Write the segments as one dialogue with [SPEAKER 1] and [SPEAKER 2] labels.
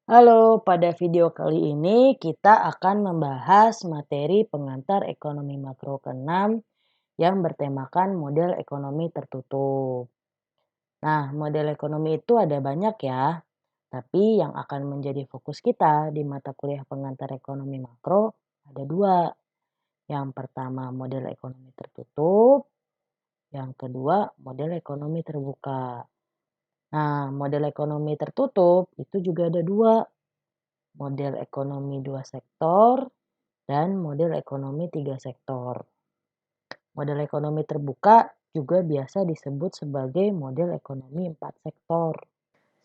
[SPEAKER 1] Halo, pada video kali ini kita akan membahas materi pengantar ekonomi makro ke-6 yang bertemakan model ekonomi tertutup. Nah, model ekonomi itu ada banyak ya, tapi yang akan menjadi fokus kita di mata kuliah pengantar ekonomi makro ada dua. Yang pertama model ekonomi tertutup, yang kedua model ekonomi terbuka. Nah, model ekonomi tertutup itu juga ada dua, model ekonomi dua sektor dan model ekonomi tiga sektor. Model ekonomi terbuka juga biasa disebut sebagai model ekonomi empat sektor.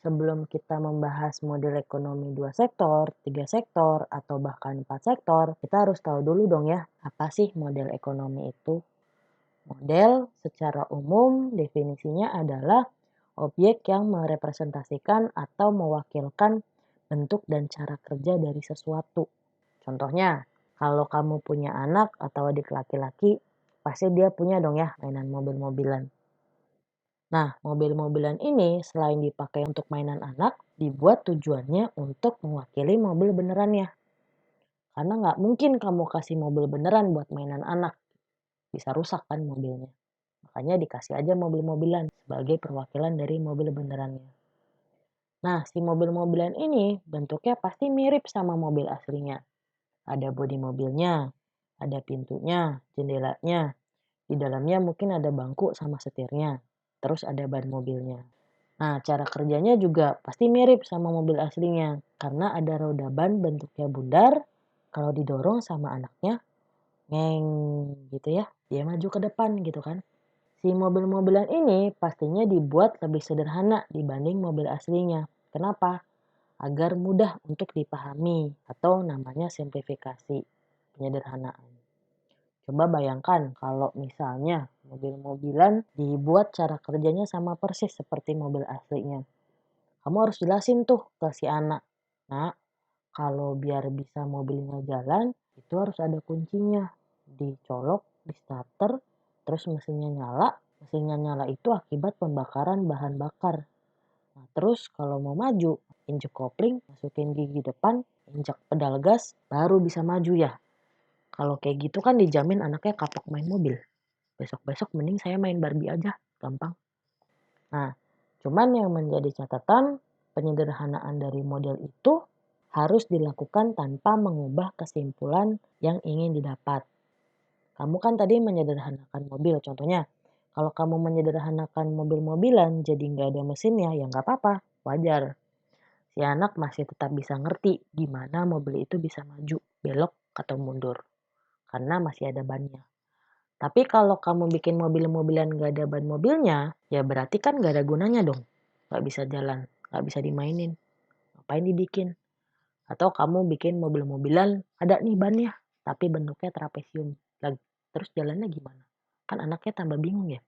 [SPEAKER 1] Sebelum kita membahas model ekonomi dua sektor, tiga sektor, atau bahkan empat sektor, kita harus tahu dulu dong ya, apa sih model ekonomi itu? Model secara umum definisinya adalah objek yang merepresentasikan atau mewakilkan bentuk dan cara kerja dari sesuatu. Contohnya, kalau kamu punya anak atau adik laki-laki, pasti dia punya dong ya mainan mobil-mobilan. Nah, mobil-mobilan ini selain dipakai untuk mainan anak, dibuat tujuannya untuk mewakili mobil benerannya. Karena nggak mungkin kamu kasih mobil beneran buat mainan anak. Bisa rusak kan mobilnya. Makanya dikasih aja mobil-mobilan sebagai perwakilan dari mobil benerannya. Nah, si mobil-mobilan ini bentuknya pasti mirip sama mobil aslinya. Ada bodi mobilnya, ada pintunya, jendelanya. Di dalamnya mungkin ada bangku sama setirnya. Terus ada ban mobilnya. Nah, cara kerjanya juga pasti mirip sama mobil aslinya. Karena ada roda ban bentuknya bundar. Kalau didorong sama anaknya, ngeng gitu ya. Dia maju ke depan gitu kan. Si mobil-mobilan ini pastinya dibuat lebih sederhana dibanding mobil aslinya. Kenapa? Agar mudah untuk dipahami atau namanya simplifikasi, penyederhanaan. Coba bayangkan kalau misalnya mobil-mobilan dibuat cara kerjanya sama persis seperti mobil aslinya. Kamu harus jelasin tuh ke si anak. Nah, kalau biar bisa mobilnya jalan, itu harus ada kuncinya. Dicolok, di starter, terus mesinnya nyala. Mesinnya nyala itu akibat pembakaran bahan bakar. Nah, terus kalau mau maju, injek kopling, masukin gigi depan, injek pedal gas, baru bisa maju ya. Kalau kayak gitu kan dijamin anaknya kapok main mobil. Besok-besok mending saya main Barbie aja, gampang. Nah, cuman yang menjadi catatan, penyederhanaan dari model itu harus dilakukan tanpa mengubah kesimpulan yang ingin didapat. Kamu kan tadi menyederhanakan mobil, contohnya. Kalau kamu menyederhanakan mobil-mobilan jadi nggak ada mesinnya, ya nggak apa-apa, wajar. Si anak masih tetap bisa ngerti gimana mobil itu bisa maju, belok, atau mundur. Karena masih ada bannya. Tapi kalau kamu bikin mobil-mobilan nggak ada ban mobilnya, ya berarti kan nggak ada gunanya dong. Nggak bisa jalan, nggak bisa dimainin. Ngapain dibikin? Atau kamu bikin mobil-mobilan, ada nih bannya, tapi bentuknya trapesium. Terus jalannya gimana? Kan anaknya tambah bingung ya.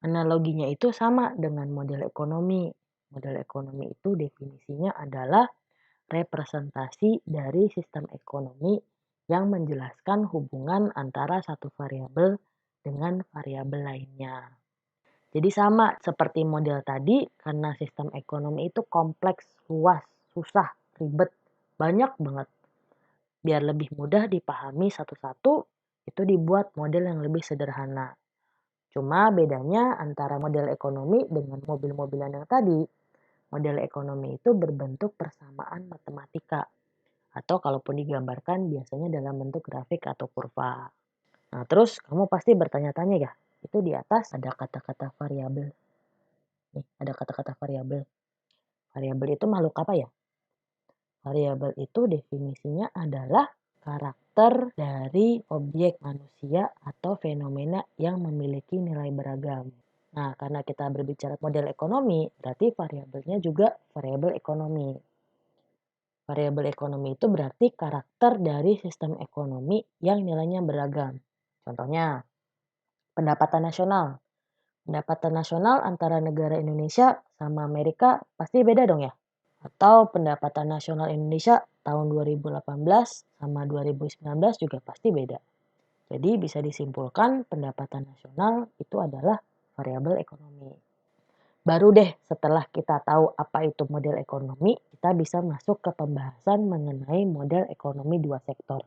[SPEAKER 1] Analoginya itu sama dengan model ekonomi. Model ekonomi itu definisinya adalah representasi dari sistem ekonomi yang menjelaskan hubungan antara satu variabel dengan variabel lainnya. Jadi sama seperti model tadi, karena sistem ekonomi itu kompleks, luas, susah, ribet, banyak banget. Biar lebih mudah dipahami satu-satu, itu dibuat model yang lebih sederhana. Cuma bedanya antara model ekonomi dengan mobil-mobilan yang tadi, model ekonomi itu berbentuk persamaan matematika. Atau kalaupun digambarkan biasanya dalam bentuk grafik atau kurva. Nah, terus kamu pasti bertanya-tanya ya, itu di atas ada kata-kata variabel. Nih, ada kata-kata variabel. Variabel itu makhluk apa ya? Variabel itu definisinya adalah karakter dari objek manusia atau fenomena yang memiliki nilai beragam. Nah, karena kita berbicara model ekonomi, berarti variabelnya juga variabel ekonomi. Variabel ekonomi itu berarti karakter dari sistem ekonomi yang nilainya beragam. Contohnya, pendapatan nasional. Pendapatan nasional antara negara Indonesia sama Amerika pasti beda dong ya? Atau pendapatan nasional Indonesia tahun 2018 sama 2019 juga pasti beda. Jadi bisa disimpulkan pendapatan nasional itu adalah variabel ekonomi. Baru deh setelah kita tahu apa itu model ekonomi, kita bisa masuk ke pembahasan mengenai model ekonomi dua sektor.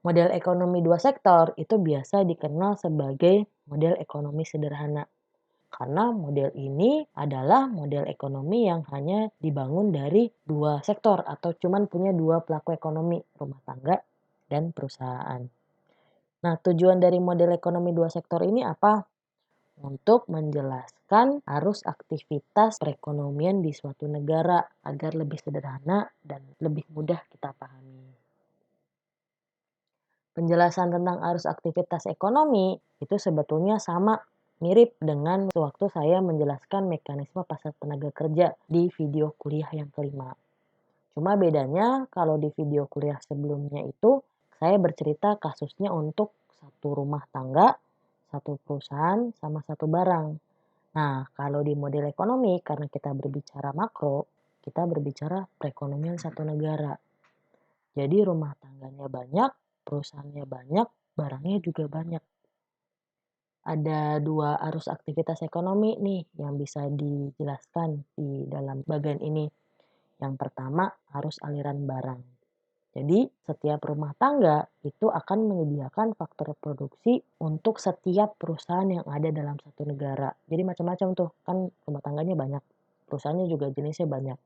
[SPEAKER 1] Model ekonomi dua sektor itu biasa dikenal sebagai model ekonomi sederhana. Karena model ini adalah model ekonomi yang hanya dibangun dari dua sektor atau cuman punya dua pelaku ekonomi, rumah tangga dan perusahaan. Nah, tujuan dari model ekonomi dua sektor ini apa? Untuk menjelaskan arus aktivitas perekonomian di suatu negara agar lebih sederhana dan lebih mudah kita pahami. Penjelasan tentang arus aktivitas ekonomi itu sebetulnya sama mirip dengan waktu saya menjelaskan mekanisme pasar tenaga kerja di video kuliah yang kelima. Cuma bedanya kalau di video kuliah sebelumnya itu saya bercerita kasusnya untuk satu rumah tangga, satu perusahaan, sama satu barang. Nah, kalau di model ekonomi karena kita berbicara makro, kita berbicara perekonomian satu negara. Jadi rumah tangganya banyak, perusahaannya banyak, barangnya juga banyak. Ada dua arus aktivitas ekonomi nih yang bisa dijelaskan di dalam bagian ini. Yang pertama, arus aliran barang. Jadi, setiap rumah tangga itu akan menyediakan faktor produksi untuk setiap perusahaan yang ada dalam satu negara. Jadi macam-macam tuh, kan rumah tangganya banyak, perusahaannya juga jenisnya banyak.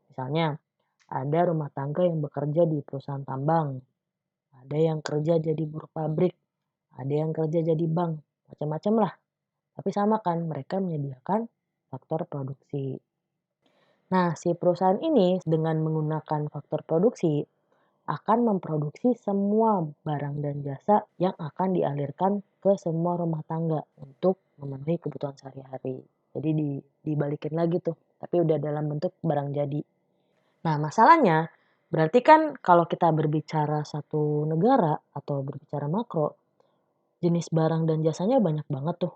[SPEAKER 1] Misalnya, ada rumah tangga yang bekerja di perusahaan tambang, ada yang kerja jadi buruh pabrik, ada yang kerja jadi bank, macam-macam lah. Tapi sama kan, mereka menyediakan faktor produksi. Nah, si perusahaan ini dengan menggunakan faktor produksi akan memproduksi semua barang dan jasa yang akan dialirkan ke semua rumah tangga untuk memenuhi kebutuhan sehari-hari. Jadi dibalikin lagi tuh, tapi udah dalam bentuk barang jadi. Nah, masalahnya berarti kan kalau kita berbicara satu negara atau berbicara makro, jenis barang dan jasanya banyak banget tuh.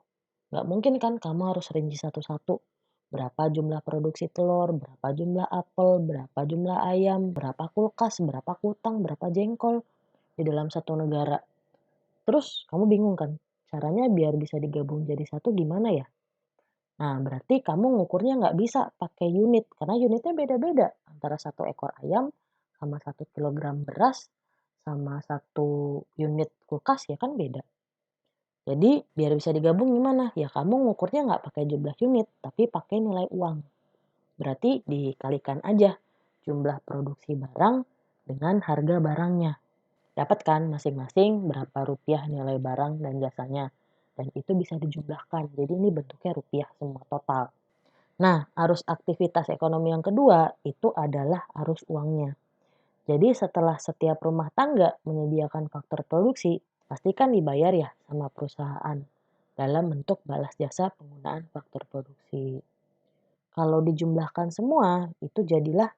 [SPEAKER 1] Nggak mungkin kan kamu harus rinci satu-satu. Berapa jumlah produksi telur, berapa jumlah apel, berapa jumlah ayam, berapa kulkas, berapa kutang, berapa jengkol di dalam satu negara. Terus kamu bingung kan, caranya biar bisa digabung jadi satu gimana ya? Nah, berarti kamu ngukurnya nggak bisa pakai unit, karena unitnya beda-beda. Antara satu ekor ayam sama 1 kilogram beras sama satu unit kulkas ya kan beda. Jadi biar bisa digabung gimana? Ya kamu ngukurnya nggak pakai jumlah unit, tapi pakai nilai uang. Berarti dikalikan aja jumlah produksi barang dengan harga barangnya. Dapat kan masing-masing berapa rupiah nilai barang dan jasanya. Dan itu bisa dijumlahkan. Jadi ini bentuknya rupiah semua total. Nah, arus aktivitas ekonomi yang kedua itu adalah arus uangnya. Jadi setelah setiap rumah tangga menyediakan faktor produksi, pastikan dibayar ya sama perusahaan dalam bentuk balas jasa penggunaan faktor produksi. Kalau dijumlahkan semua, itu jadilah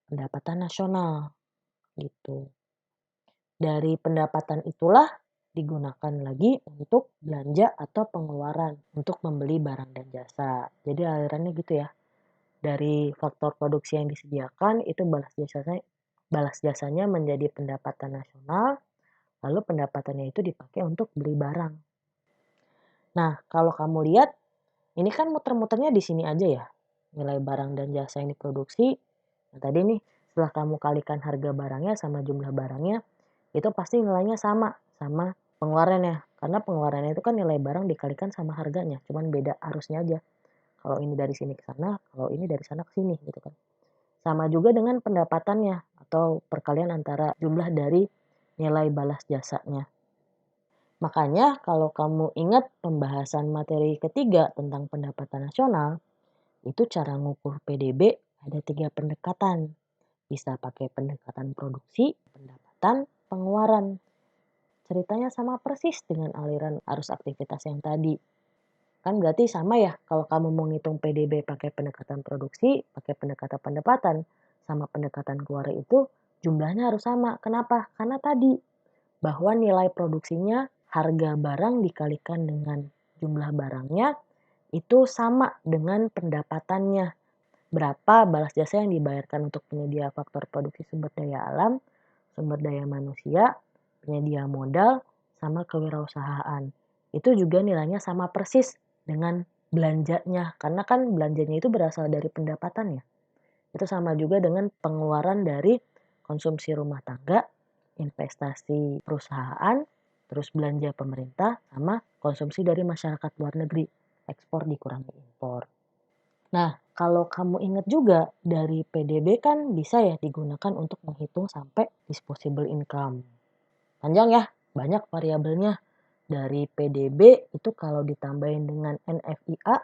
[SPEAKER 1] pendapatan nasional gitu. Dari pendapatan itulah digunakan lagi untuk belanja atau pengeluaran untuk membeli barang dan jasa. Jadi alirannya gitu ya. Dari faktor produksi yang disediakan itu balas jasanya menjadi pendapatan nasional, lalu pendapatannya itu dipakai untuk beli barang. Nah, kalau kamu lihat ini kan muter-muternya di sini aja ya. Nilai barang dan jasa yang diproduksi. Nah, tadi nih setelah kamu kalikan harga barangnya sama jumlah barangnya, itu pasti nilainya sama pengeluarannya. Karena pengeluarannya itu kan nilai barang dikalikan sama harganya, cuman beda arusnya aja. Kalau ini dari sini ke sana, kalau ini dari sana ke sini gitu kan. Sama juga dengan pendapatannya atau perkalian antara jumlah dari nilai balas jasanya. Makanya kalau kamu ingat pembahasan materi ketiga tentang pendapatan nasional, itu cara ngukur PDB ada 3 pendekatan. Bisa pakai pendekatan produksi, pendapatan, pengeluaran. Ceritanya sama persis dengan aliran arus aktivitas yang tadi. Kan berarti sama ya kalau kamu mau ngitung PDB pakai pendekatan produksi, pakai pendekatan pendapatan, sama pendekatan keluar itu jumlahnya harus sama. Kenapa? Karena tadi bahwa nilai produksinya harga barang dikalikan dengan jumlah barangnya itu sama dengan pendapatannya. Berapa balas jasa yang dibayarkan untuk penyedia faktor produksi sumber daya alam, sumber daya manusia, penyedia modal, sama kewirausahaan. Itu juga nilainya sama persis dengan belanjanya, karena kan belanjanya itu berasal dari pendapatan ya. Itu sama juga dengan pengeluaran dari konsumsi rumah tangga, investasi perusahaan, terus belanja pemerintah, sama konsumsi dari masyarakat luar negeri, ekspor dikurangi impor. Nah, kalau kamu ingat juga dari PDB kan bisa ya digunakan untuk menghitung sampai disposable income. Panjang ya, banyak variabelnya. Dari PDB itu kalau ditambahin dengan NFIA,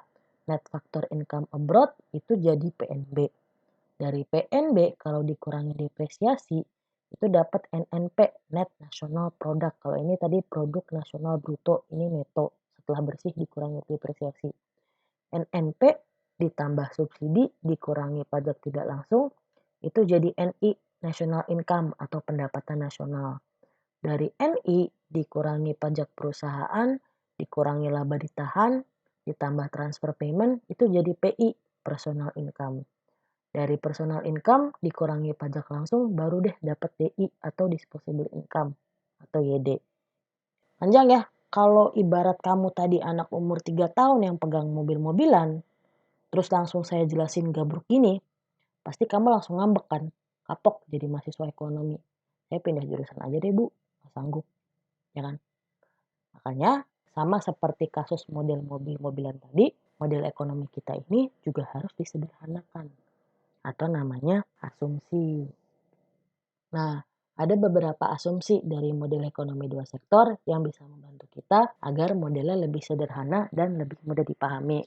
[SPEAKER 1] Net Factor Income Abroad, itu jadi PNB. Dari PNB kalau dikurangi depresiasi, itu dapat NNP, Net National Product. Kalau ini tadi produk nasional bruto, ini neto setelah bersih dikurangi depresiasi. NNP ditambah subsidi dikurangi pajak tidak langsung, itu jadi NI, National Income atau pendapatan nasional. Dari NI dikurangi pajak perusahaan, dikurangi laba ditahan, ditambah transfer payment, itu jadi PI, Personal Income. Dari personal income dikurangi pajak langsung, baru deh dapat DI atau disposable income atau YD. Panjang ya, kalau ibarat kamu tadi anak umur 3 tahun yang pegang mobil-mobilan, terus langsung saya jelasin gabruk gini, pasti kamu langsung ngambek kan, kapok jadi mahasiswa ekonomi. Saya pindah jurusan aja deh bu, nggak sanggup, ya kan? Makanya sama seperti kasus model mobil-mobilan tadi, model ekonomi kita ini juga harus disederhanakan atau namanya asumsi. Nah, ada beberapa asumsi dari model ekonomi dua sektor yang bisa membantu kita agar modelnya lebih sederhana dan lebih mudah dipahami.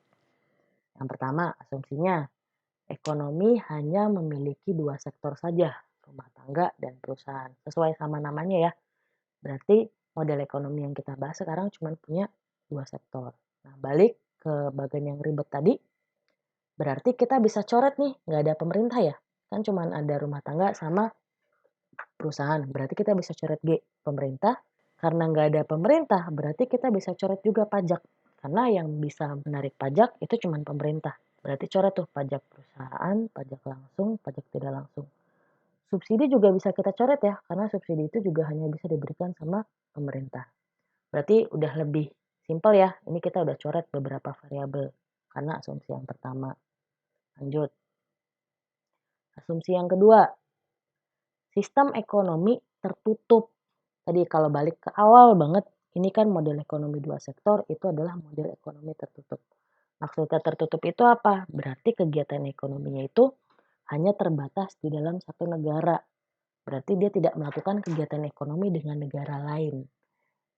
[SPEAKER 1] Yang pertama, asumsinya ekonomi hanya memiliki dua sektor saja, rumah tangga dan perusahaan. Sesuai sama namanya ya. Berarti model ekonomi yang kita bahas sekarang cuma punya dua sektor. Nah, balik ke bagian yang ribet tadi, berarti kita bisa coret nih, nggak ada pemerintah ya. Kan cuma ada rumah tangga sama perusahaan. Berarti kita bisa coret G, pemerintah. Karena nggak ada pemerintah, berarti kita bisa coret juga pajak. Karena yang bisa menarik pajak itu cuma pemerintah. Berarti coret tuh pajak perusahaan, pajak langsung, pajak tidak langsung. Subsidi juga bisa kita coret ya, karena subsidi itu juga hanya bisa diberikan sama pemerintah. Berarti udah lebih simpel ya, ini kita udah coret beberapa variabel. Karena asumsi yang pertama. Lanjut. Asumsi yang kedua, sistem ekonomi tertutup. Tadi kalau balik ke awal banget, ini kan model ekonomi dua sektor, itu adalah model ekonomi tertutup. Maksudnya tertutup itu apa? Berarti kegiatan ekonominya itu hanya terbatas di dalam satu negara. Berarti dia tidak melakukan kegiatan ekonomi dengan negara lain.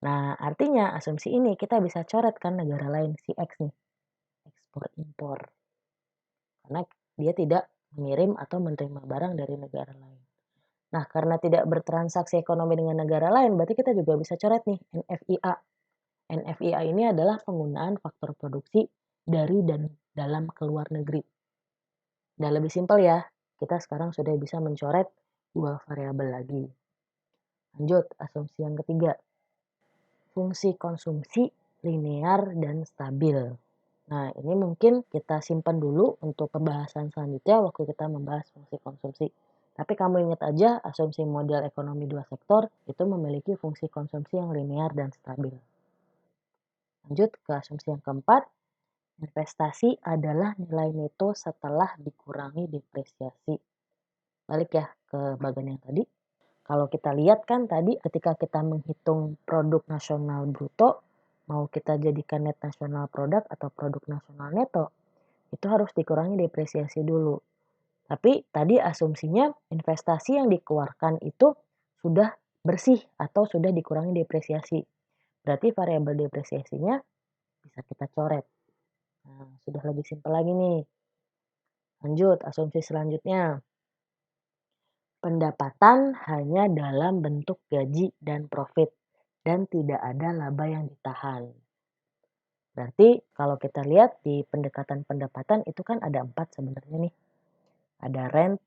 [SPEAKER 1] Nah, artinya asumsi ini kita bisa coret kan negara lain, si X nih, ekspor impor. Karena dia tidak mengirim atau menerima barang dari negara lain. Nah, karena tidak bertransaksi ekonomi dengan negara lain, berarti kita juga bisa coret nih NFIA. NFIA ini adalah penggunaan faktor produksi dari dan dalam keluar negeri. Dan lebih simpel ya, kita sekarang sudah bisa mencoret dua variabel lagi. Lanjut, asumsi yang ketiga. Fungsi konsumsi linear dan stabil. Nah, ini mungkin kita simpan dulu untuk pembahasan selanjutnya waktu kita membahas fungsi konsumsi. Tapi kamu ingat aja asumsi model ekonomi dua sektor itu memiliki fungsi konsumsi yang linear dan stabil. Lanjut ke asumsi yang keempat, investasi adalah nilai neto setelah dikurangi depresiasi. Balik ya ke bagian yang tadi. Kalau kita lihat kan tadi ketika kita menghitung produk nasional bruto, mau kita jadikan net nasional produk atau produk nasional neto, itu harus dikurangi depresiasi dulu. Tapi tadi asumsinya investasi yang dikeluarkan itu sudah bersih atau sudah dikurangi depresiasi. Berarti variabel depresiasinya bisa kita coret. Nah, sudah lebih simpel lagi nih. Lanjut, asumsi selanjutnya. Pendapatan hanya dalam bentuk gaji dan profit dan tidak ada laba yang ditahan. Berarti kalau kita lihat di pendekatan pendapatan itu kan ada 4 sebenarnya nih. Ada rent,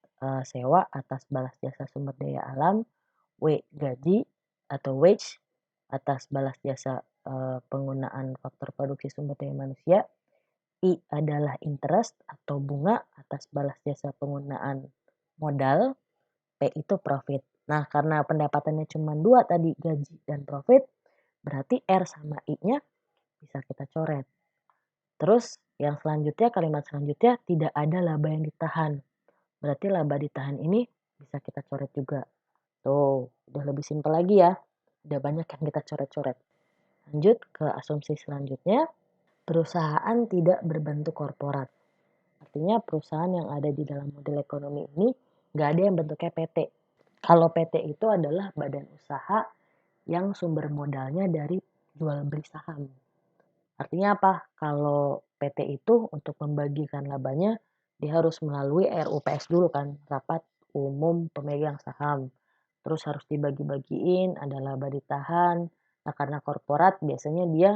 [SPEAKER 1] sewa atas balas jasa sumber daya alam, W, gaji atau wage atas balas jasa penggunaan faktor produksi sumber daya manusia, I adalah interest atau bunga atas balas jasa penggunaan modal, P itu profit. Nah, karena pendapatannya cuma 2 tadi, gaji dan profit, berarti R sama I-nya bisa kita coret. Terus yang selanjutnya, kalimat selanjutnya, tidak ada laba yang ditahan. Berarti laba ditahan ini bisa kita coret juga. Tuh, udah lebih simpel lagi ya. Udah banyak yang kita coret-coret. Lanjut ke asumsi selanjutnya, perusahaan tidak berbentuk korporat. Artinya perusahaan yang ada di dalam model ekonomi ini nggak ada yang bentuknya PT. Kalau PT itu adalah badan usaha yang sumber modalnya dari jual beli saham. Artinya apa? Kalau PT itu untuk membagikan labanya, dia harus melalui RUPS dulu kan, rapat umum pemegang saham. Terus harus dibagi-bagiin, ada laba ditahan. Nah, karena korporat biasanya dia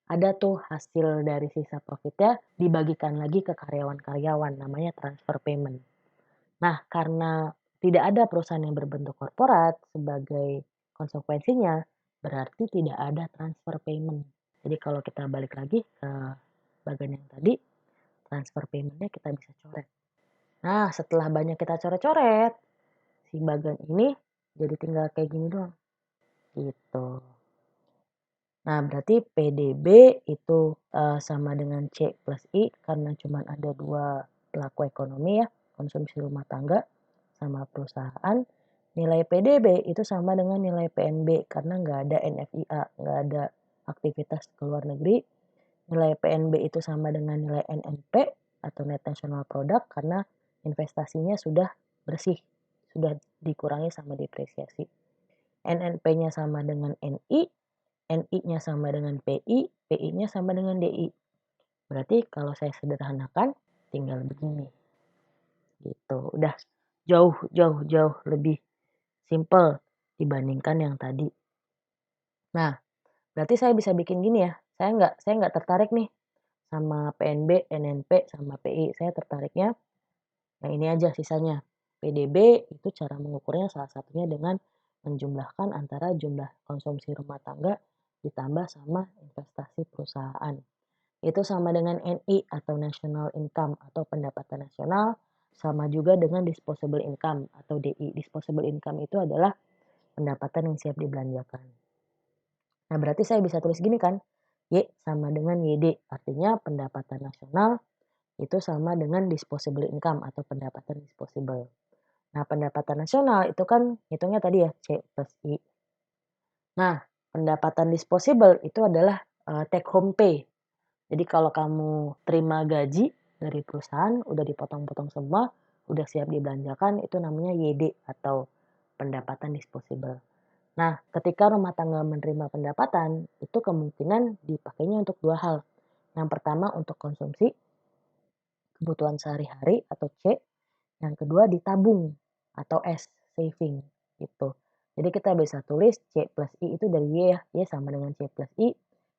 [SPEAKER 1] ada tuh hasil dari sisa profitnya dibagikan lagi ke karyawan-karyawan, namanya transfer payment. Nah, karena tidak ada perusahaan yang berbentuk korporat, sebagai konsekuensinya berarti tidak ada transfer payment. Jadi kalau kita balik lagi ke bagian yang tadi, transfer payment-nya kita bisa coret. Nah, setelah banyak kita coret-coret, si bagian ini jadi tinggal kayak gini doang. Gitu. Nah, berarti PDB itu sama dengan C plus I karena cuma ada dua pelaku ekonomi ya, konsumsi rumah tangga sama perusahaan. Nilai PDB itu sama dengan nilai PNB karena nggak ada NFIA, nggak ada aktivitas ke luar negeri. Nilai PNB itu sama dengan nilai NNP atau Net National Product karena investasinya sudah bersih, sudah dikurangi sama depresiasi. NNP-nya sama dengan NI, NI-nya sama dengan PI, PI-nya sama dengan DI. Berarti kalau saya sederhanakan tinggal begini. Gitu. Udah jauh lebih simple dibandingkan yang tadi. Nah, berarti saya bisa bikin gini ya. Saya nggak tertarik nih sama PNB, NNP, sama PI. Saya tertariknya yang ini aja sisanya. PDB itu cara mengukurnya salah satunya dengan menjumlahkan antara jumlah konsumsi rumah tangga ditambah sama investasi perusahaan. Itu sama dengan NI atau National Income atau pendapatan nasional, sama juga dengan disposable income atau DI. Disposable income itu adalah pendapatan yang siap dibelanjakan. Nah, berarti saya bisa tulis gini kan, Y sama dengan YD, artinya pendapatan nasional itu sama dengan disposable income atau pendapatan disposable. Nah, pendapatan nasional itu kan hitungnya tadi ya, C plus I. Nah, pendapatan disposable itu adalah take home pay. Jadi kalau kamu terima gaji dari perusahaan, udah dipotong-potong semua, udah siap dibelanjakan, itu namanya YD atau pendapatan disposable. Nah, ketika rumah tangga menerima pendapatan, itu kemungkinan dipakainya untuk dua hal. Yang pertama untuk konsumsi, kebutuhan sehari-hari atau C. Yang kedua ditabung atau S, saving gitu. Jadi kita bisa tulis C plus I itu dari Y ya. Y sama dengan C plus I,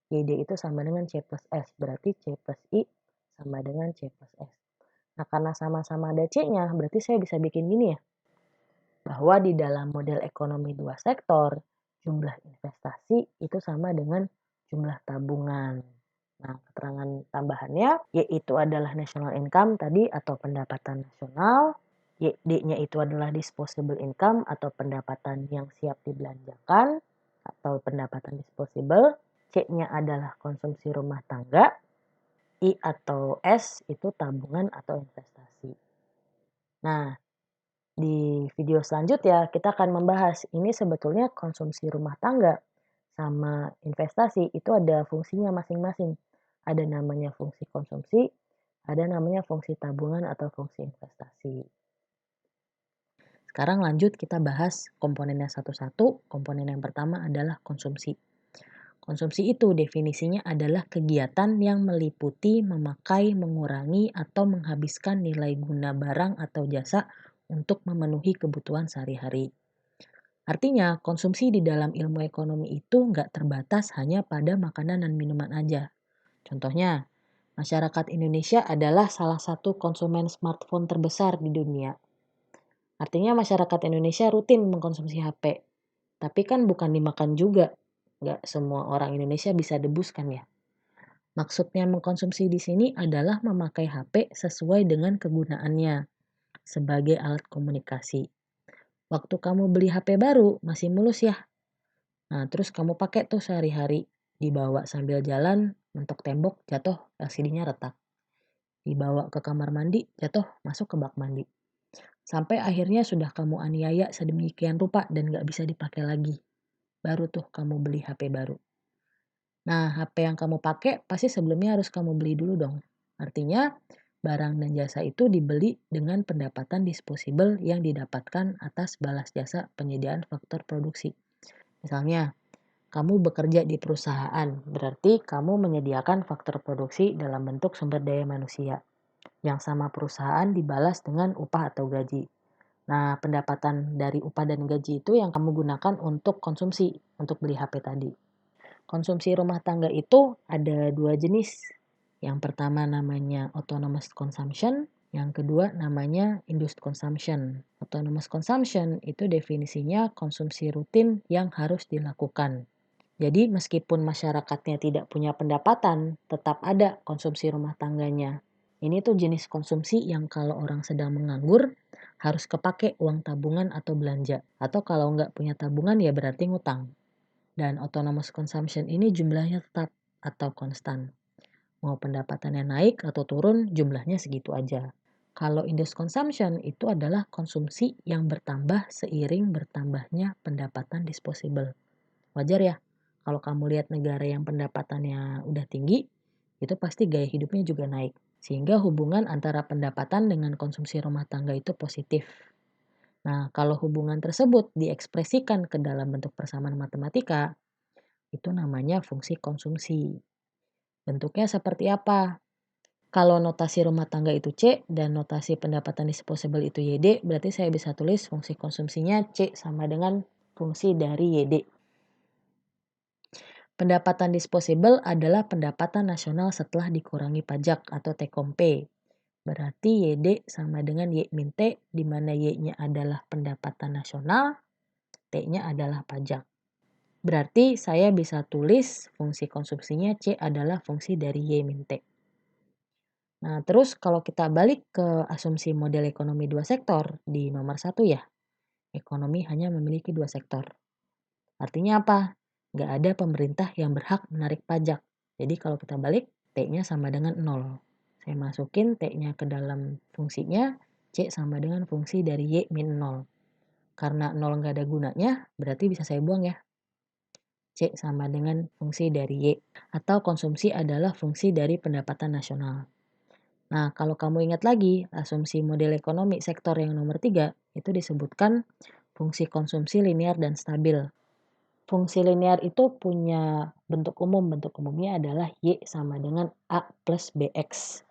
[SPEAKER 1] YD itu sama dengan C plus S. Berarti C plus I sama dengan C plus S. Nah, karena sama-sama ada C-nya, berarti saya bisa bikin gini ya. Bahwa di dalam model ekonomi dua sektor, jumlah investasi itu sama dengan jumlah tabungan. Nah, keterangan tambahannya yaitu adalah national income tadi atau pendapatan nasional, YD-nya itu adalah disposable income atau pendapatan yang siap dibelanjakan atau pendapatan disposable, C-nya adalah konsumsi rumah tangga, I atau S itu tabungan atau investasi. Nah, di video selanjutnya kita akan membahas ini sebetulnya konsumsi rumah tangga sama investasi itu ada fungsinya masing-masing. Ada namanya fungsi konsumsi, ada namanya fungsi tabungan atau fungsi investasi. Sekarang lanjut kita bahas komponennya satu-satu. Komponen yang pertama adalah konsumsi. Konsumsi itu definisinya adalah kegiatan yang meliputi memakai, mengurangi, atau menghabiskan nilai guna barang atau jasa untuk memenuhi kebutuhan sehari-hari. Artinya, konsumsi di dalam ilmu ekonomi itu nggak terbatas hanya pada makanan dan minuman aja. Contohnya, masyarakat Indonesia adalah salah satu konsumen smartphone terbesar di dunia. Artinya masyarakat Indonesia rutin mengkonsumsi HP. Tapi kan bukan dimakan juga. Nggak semua orang Indonesia bisa debus kan ya. Maksudnya mengkonsumsi di sini adalah memakai HP sesuai dengan kegunaannya sebagai alat komunikasi. Waktu kamu beli HP baru masih mulus ya. Nah, terus kamu pakai tuh sehari-hari, dibawa sambil jalan, mentok tembok, jatuh, LCD-nya retak. Dibawa ke kamar mandi, jatuh, masuk ke bak mandi. Sampai akhirnya sudah kamu aniaya sedemikian rupa dan gak bisa dipakai lagi. Baru tuh kamu beli HP baru. Nah, HP yang kamu pakai pasti sebelumnya harus kamu beli dulu dong. Artinya, barang dan jasa itu dibeli dengan pendapatan disposable yang didapatkan atas balas jasa penyediaan faktor produksi. Misalnya, kamu bekerja di perusahaan, berarti kamu menyediakan faktor produksi dalam bentuk sumber daya manusia. Yang sama perusahaan dibalas dengan upah atau gaji. Nah, pendapatan dari upah dan gaji itu yang kamu gunakan untuk konsumsi, untuk beli HP tadi. Konsumsi rumah tangga itu ada dua jenis. Yang pertama namanya autonomous consumption, yang kedua namanya induced consumption. Autonomous consumption itu definisinya konsumsi rutin yang harus dilakukan. Jadi meskipun masyarakatnya tidak punya pendapatan, tetap ada konsumsi rumah tangganya. Ini tuh jenis konsumsi yang kalau orang sedang menganggur, harus kepake uang tabungan atau belanja. Atau kalau nggak punya tabungan ya berarti ngutang. Dan autonomous consumption ini jumlahnya tetap atau konstan. Mau pendapatannya naik atau turun, jumlahnya segitu aja. Kalau induced consumption itu adalah konsumsi yang bertambah seiring bertambahnya pendapatan disposable. Wajar ya, kalau kamu lihat negara yang pendapatannya udah tinggi, itu pasti gaya hidupnya juga naik. Sehingga hubungan antara pendapatan dengan konsumsi rumah tangga itu positif. Nah, kalau hubungan tersebut diekspresikan ke dalam bentuk persamaan matematika, itu namanya fungsi konsumsi. Bentuknya seperti apa? Kalau notasi rumah tangga itu C dan notasi pendapatan disposable itu YD, berarti saya bisa tulis fungsi konsumsinya C sama dengan fungsi dari YD. Pendapatan disposable adalah pendapatan nasional setelah dikurangi pajak atau take home pay. Berarti YD sama dengan Y min T, di mana Y-nya adalah pendapatan nasional, T-nya adalah pajak. Berarti saya bisa tulis fungsi konsumsinya C adalah fungsi dari Y min T. Nah, terus kalau kita balik ke asumsi model ekonomi dua sektor di nomor 1 ya, ekonomi hanya memiliki dua sektor. Artinya apa? Nggak ada pemerintah yang berhak menarik pajak. Jadi kalau kita balik, T-nya sama dengan 0. Saya masukin T-nya ke dalam fungsinya, C sama dengan fungsi dari Y min 0. Karena 0 nggak ada gunanya, berarti bisa saya buang ya. C sama dengan fungsi dari Y. Atau konsumsi adalah fungsi dari pendapatan nasional. Nah, kalau kamu ingat lagi, asumsi model ekonomi sektor yang nomor 3, itu disebutkan fungsi konsumsi linear dan stabil. Fungsi linear itu punya bentuk umum. Bentuk umumnya adalah Y sama dengan A plus BX.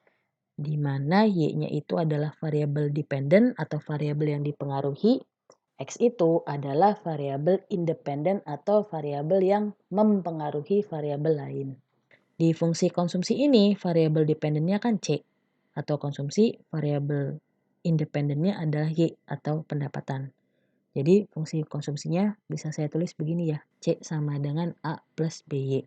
[SPEAKER 1] Di mana Y-nya itu adalah variabel dependent atau variabel yang dipengaruhi. X itu adalah variabel independen atau variabel yang mempengaruhi variabel lain. Di fungsi konsumsi ini, variabel dependennya kan C. Atau konsumsi, variabel independennya adalah Y atau pendapatan. Jadi fungsi konsumsinya bisa saya tulis begini ya, C sama dengan A plus BY.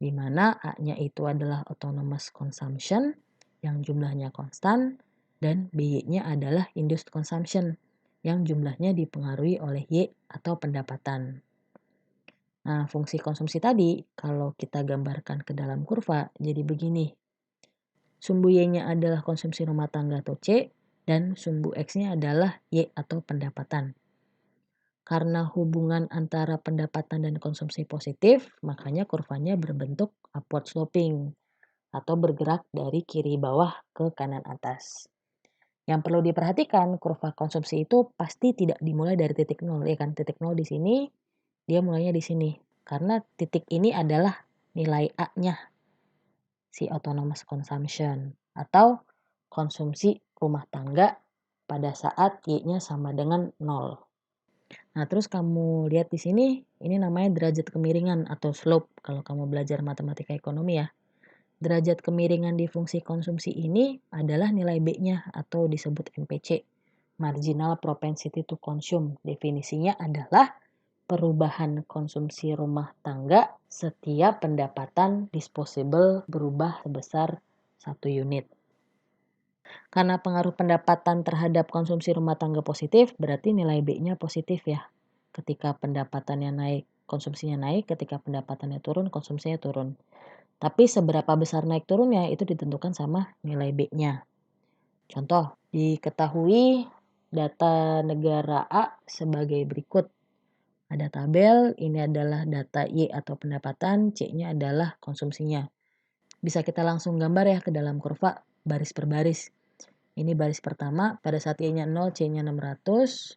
[SPEAKER 1] Di mana A-nya itu adalah autonomous consumption yang jumlahnya konstan dan BY-nya adalah induced consumption yang jumlahnya dipengaruhi oleh Y atau pendapatan. Nah, fungsi konsumsi tadi kalau kita gambarkan ke dalam kurva jadi begini. Sumbu Y-nya adalah konsumsi rumah tangga atau C, dan sumbu X-nya adalah Y atau pendapatan. Karena hubungan antara pendapatan dan konsumsi positif, makanya kurvanya berbentuk upward sloping atau bergerak dari kiri bawah ke kanan atas. Yang perlu diperhatikan, kurva konsumsi itu pasti tidak dimulai dari titik nol, ya kan? Titik nol di sini, dia mulainya di sini. Karena titik ini adalah nilai A-nya, si autonomous consumption atau konsumsi rumah tangga pada saat Y-nya sama dengan 0. Nah, terus kamu lihat di sini, ini namanya derajat kemiringan atau slope kalau kamu belajar matematika ekonomi ya. Derajat kemiringan di fungsi konsumsi ini adalah nilai B-nya atau disebut MPC, marginal propensity to consume. Definisinya adalah perubahan konsumsi rumah tangga setiap pendapatan disposable berubah sebesar 1 unit. Karena pengaruh pendapatan terhadap konsumsi rumah tangga positif, berarti nilai B-nya positif ya. Ketika pendapatannya naik, konsumsinya naik, ketika pendapatannya turun, konsumsinya turun. Tapi seberapa besar naik turunnya itu ditentukan sama nilai B-nya. Contoh, diketahui data negara A sebagai berikut. Ada tabel, ini adalah data Y atau pendapatan, C-nya adalah konsumsinya. Bisa kita langsung gambar ya ke dalam kurva baris per baris. Ini baris pertama, pada saat Y-nya 0, C-nya 600.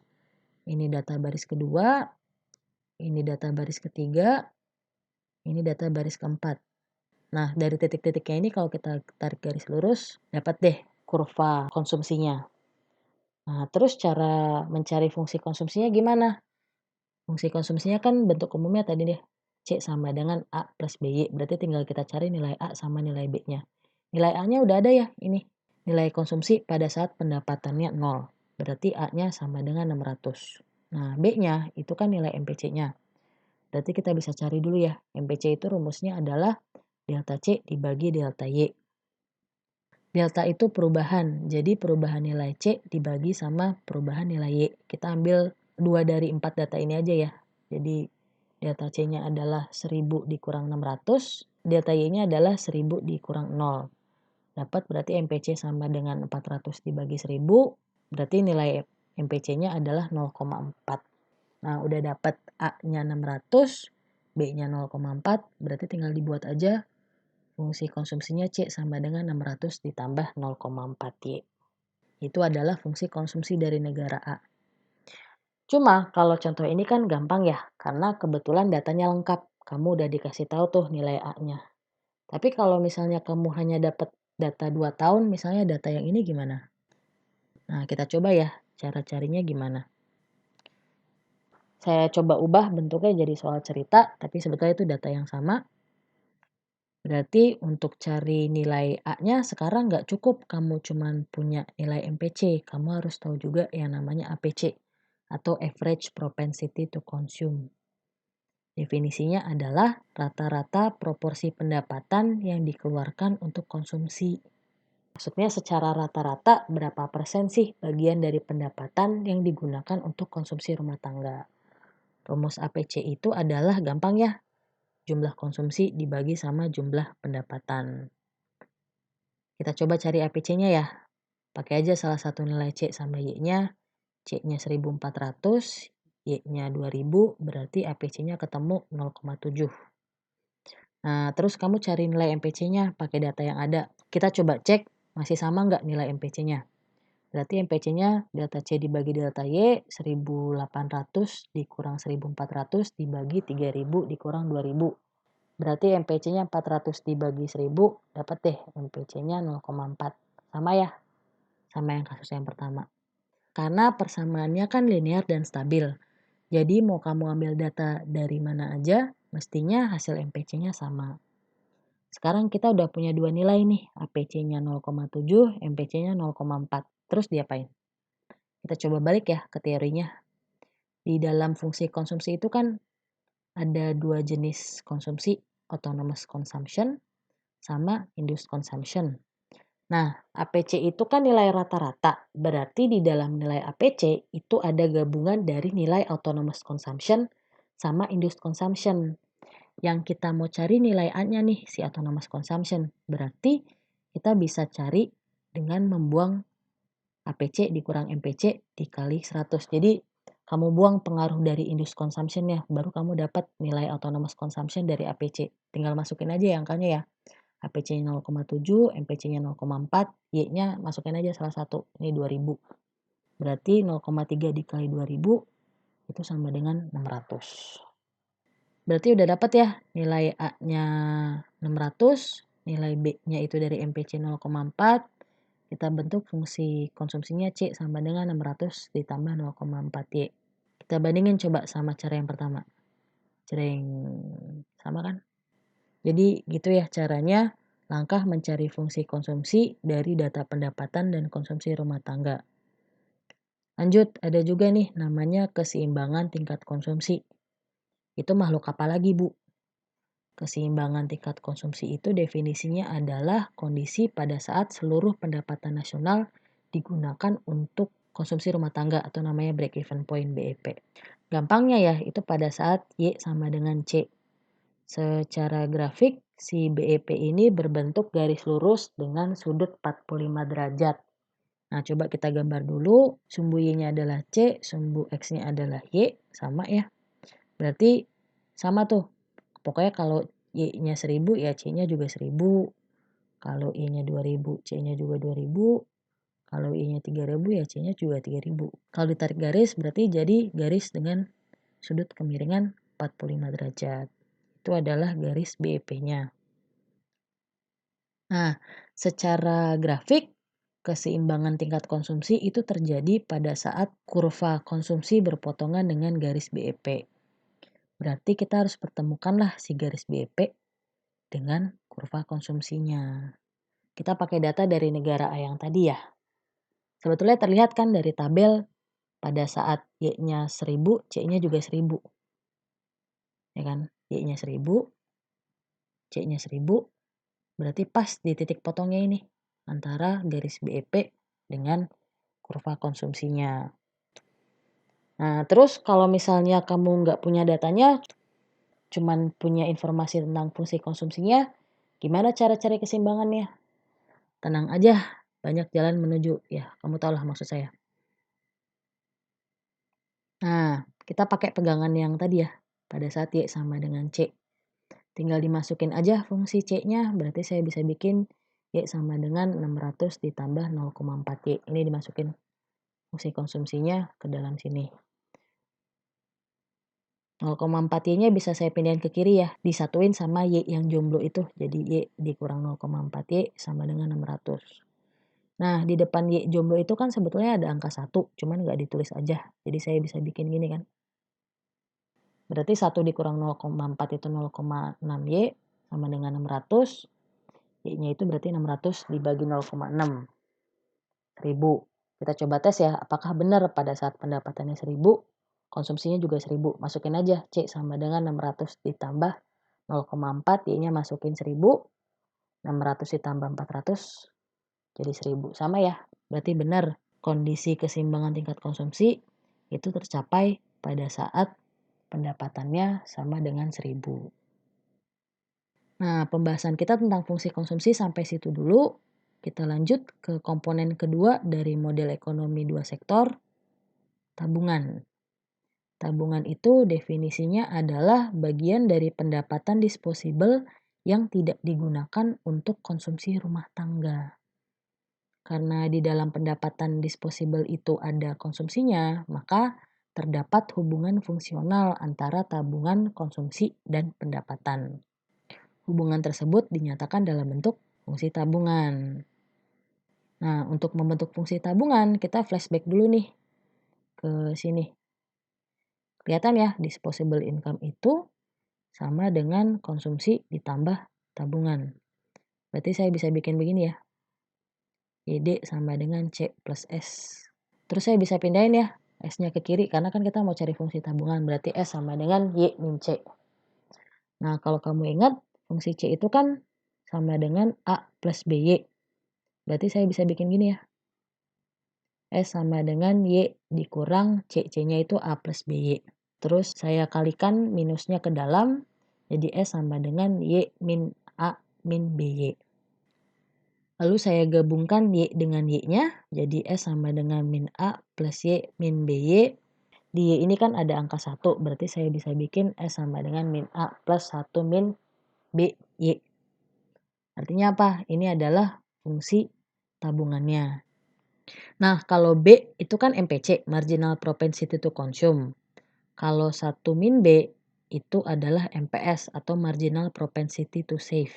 [SPEAKER 1] Ini data baris kedua, ini data baris ketiga, ini data baris keempat. Nah, dari titik-titiknya ini kalau kita tarik garis lurus, dapat deh kurva konsumsinya. Nah, terus cara mencari fungsi konsumsinya gimana? Fungsi konsumsinya kan bentuk umumnya tadi deh, C sama dengan A plus BY. Berarti tinggal kita cari nilai A sama nilai B-nya. Nilai A-nya udah ada ya, ini. Nilai konsumsi pada saat pendapatannya 0. Berarti A-nya sama dengan 600. Nah, B-nya itu kan nilai MPC-nya. Berarti kita bisa cari dulu ya. MPC itu rumusnya adalah delta C dibagi delta Y. Delta itu perubahan, jadi perubahan nilai C dibagi sama perubahan nilai Y. Kita ambil 2 dari 4 data ini aja ya. Jadi delta C-nya adalah 1000 dikurang 600, delta Y-nya adalah 1000 dikurang 0. Dapat berarti MPC sama dengan 400 dibagi 1000, berarti nilai MPC-nya adalah 0,4. Nah, udah dapat A-nya 600, B-nya 0,4, berarti tinggal dibuat aja fungsi konsumsinya C sama dengan 600 ditambah 0,4 Y. Itu adalah fungsi konsumsi dari negara A. Cuma kalau contoh ini kan gampang ya, karena kebetulan datanya lengkap. Kamu udah dikasih tahu tuh nilai A-nya. Tapi kalau misalnya kamu hanya dapat data 2 tahun, misalnya data yang ini gimana? Nah, kita coba ya, cara carinya gimana. Saya coba ubah bentuknya jadi soal cerita, tapi sebetulnya itu data yang sama. Berarti untuk cari nilai A-nya sekarang nggak cukup kamu cuman punya nilai MPC. Kamu harus tahu juga yang namanya APC atau Average Propensity to Consume. Definisinya adalah rata-rata proporsi pendapatan yang dikeluarkan untuk konsumsi. Maksudnya secara rata-rata berapa persen sih bagian dari pendapatan yang digunakan untuk konsumsi rumah tangga. Rumus APC itu adalah gampang ya, jumlah konsumsi dibagi sama jumlah pendapatan. Kita coba cari APC-nya ya. Pakai aja salah satu nilai C sama Y-nya. C-nya 1400, Y-nya 2000, berarti APC-nya ketemu 0,7. Nah, terus kamu cari nilai MPC-nya pakai data yang ada. Kita coba cek masih sama nggak nilai MPC-nya. Berarti MPC-nya delta C dibagi delta Y, 1800 dikurang 1400 dibagi 3000 dikurang 2000. Berarti MPC-nya 400 dibagi 1000, dapat deh MPC-nya 0,4. Sama ya, sama yang kasus yang pertama. Karena persamaannya kan linear dan stabil. Jadi mau kamu ambil data dari mana aja, mestinya hasil MPC-nya sama. Sekarang kita udah punya dua nilai nih, APC-nya 0,7, MPC-nya 0,4. Terus diapain? Kita coba balik ya ke teorinya. Di dalam fungsi konsumsi itu kan ada dua jenis konsumsi, autonomous consumption sama induced consumption. Nah, APC itu kan nilai rata-rata. Berarti di dalam nilai APC itu ada gabungan dari nilai autonomous consumption sama induced consumption. Yang kita mau cari nilai A-nya nih, si autonomous consumption. Berarti kita bisa cari dengan membuang APC dikurang MPC dikali 100. Jadi kamu buang pengaruh dari induced consumption-nya, baru kamu dapat nilai autonomous consumption dari APC. Tinggal masukin aja ya angkanya ya. APC-nya 0,7, MPC-nya 0,4, Y-nya masukin aja salah satu. Ini 2000. Berarti 0,3 dikali 2000 itu sama dengan 600. Berarti udah dapat ya nilai A-nya 600, nilai B-nya itu dari MPC 0,4. Kita bentuk fungsi konsumsinya C sama dengan 600 ditambah 0,4 Y. Kita bandingin coba sama cara yang pertama. Cereng, sama kan? Jadi gitu ya caranya langkah mencari fungsi konsumsi dari data pendapatan dan konsumsi rumah tangga. Lanjut, ada juga nih namanya keseimbangan tingkat konsumsi. Itu makhluk apa lagi, Bu? Keseimbangan tingkat konsumsi itu definisinya adalah kondisi pada saat seluruh pendapatan nasional digunakan untuk konsumsi rumah tangga atau namanya break even point BEP. Gampangnya ya, itu pada saat Y sama dengan C. Secara grafik, si BEP ini berbentuk garis lurus dengan sudut 45 derajat. Nah, coba kita gambar dulu. Sumbu Y-nya adalah C, sumbu X-nya adalah Y, sama ya. Berarti sama tuh. Pokoknya kalau Y-nya 1000, ya C-nya juga 1000. Kalau Y-nya 2000, C-nya juga 2000. Kalau Y-nya 3000, ya C-nya juga 3000. Kalau ditarik garis, berarti jadi garis dengan sudut kemiringan 45 derajat. Itu adalah garis BEP-nya. Nah, secara grafik, keseimbangan tingkat konsumsi itu terjadi pada saat kurva konsumsi berpotongan dengan garis BEP. Berarti kita harus pertemukanlah si garis BEP dengan kurva konsumsinya. Kita pakai data dari negara A yang tadi ya. Sebetulnya terlihat kan dari tabel pada saat Y-nya 1000, C-nya juga 1000. Ya kan? Y-nya 1000, C-nya 1000. Berarti pas di titik potongnya ini antara garis BEP dengan kurva konsumsinya. Nah, terus kalau misalnya kamu nggak punya datanya, cuman punya informasi tentang fungsi konsumsinya, gimana cara cari keseimbangannya? Tenang aja, banyak jalan menuju. Ya, kamu tahu lah maksud saya. Nah, kita pakai pegangan yang tadi ya, pada saat Y sama dengan C. Tinggal dimasukin aja fungsi C-nya, berarti saya bisa bikin Y sama dengan 600 ditambah 0,4 Y. Ini dimasukin fungsi konsumsinya ke dalam sini. 0,4 Y-nya bisa saya pindahin ke kiri ya, disatuin sama Y yang jomblo itu. Jadi Y dikurang 0,4 Y sama dengan 600. Nah, di depan Y jomblo itu kan sebetulnya ada angka 1, cuman nggak ditulis aja. Jadi saya bisa bikin gini kan. Berarti 1 dikurang 0,4 itu 0,6 Y sama dengan 600. Y-nya itu berarti 600 dibagi 0,6. 1000. Kita coba tes ya, apakah benar pada saat pendapatannya 1000, konsumsinya juga 1000. Masukin aja C sama dengan 600 ditambah 0,4, Y-nya masukin 1000, 600 ditambah 400, jadi 1000. Sama ya, berarti benar kondisi keseimbangan tingkat konsumsi itu tercapai pada saat pendapatannya sama dengan 1000. Nah, pembahasan kita tentang fungsi konsumsi sampai situ dulu. Kita lanjut ke komponen kedua dari model ekonomi dua sektor, tabungan. Tabungan itu definisinya adalah bagian dari pendapatan disposable yang tidak digunakan untuk konsumsi rumah tangga. Karena di dalam pendapatan disposable itu ada konsumsinya, maka terdapat hubungan fungsional antara tabungan, konsumsi, dan pendapatan. Hubungan tersebut dinyatakan dalam bentuk fungsi tabungan. Nah, untuk membentuk fungsi tabungan, kita flashback dulu nih ke sini. Kelihatan ya, disposable income itu sama dengan konsumsi ditambah tabungan. Berarti saya bisa bikin begini ya. YD sama dengan C plus S. Terus saya bisa pindahin ya S-nya ke kiri karena kan kita mau cari fungsi tabungan. Berarti S sama dengan Y min C. Nah, kalau kamu ingat, fungsi C itu kan sama dengan A plus BY. Berarti saya bisa bikin gini ya. S sama dengan Y dikurang C. C-nya itu A plus BY. Terus saya kalikan minusnya ke dalam. Jadi S sama dengan Y min A min BY. Lalu saya gabungkan Y dengan Y-nya. Jadi S sama dengan min A plus Y min BY. Di Y ini kan ada angka 1. Berarti saya bisa bikin S sama dengan min A plus 1 min BY. Artinya apa? Ini adalah fungsi tabungannya. Nah, kalau B itu kan MPC, marginal propensity to consume. Kalau 1 min B itu adalah MPS atau marginal propensity to save.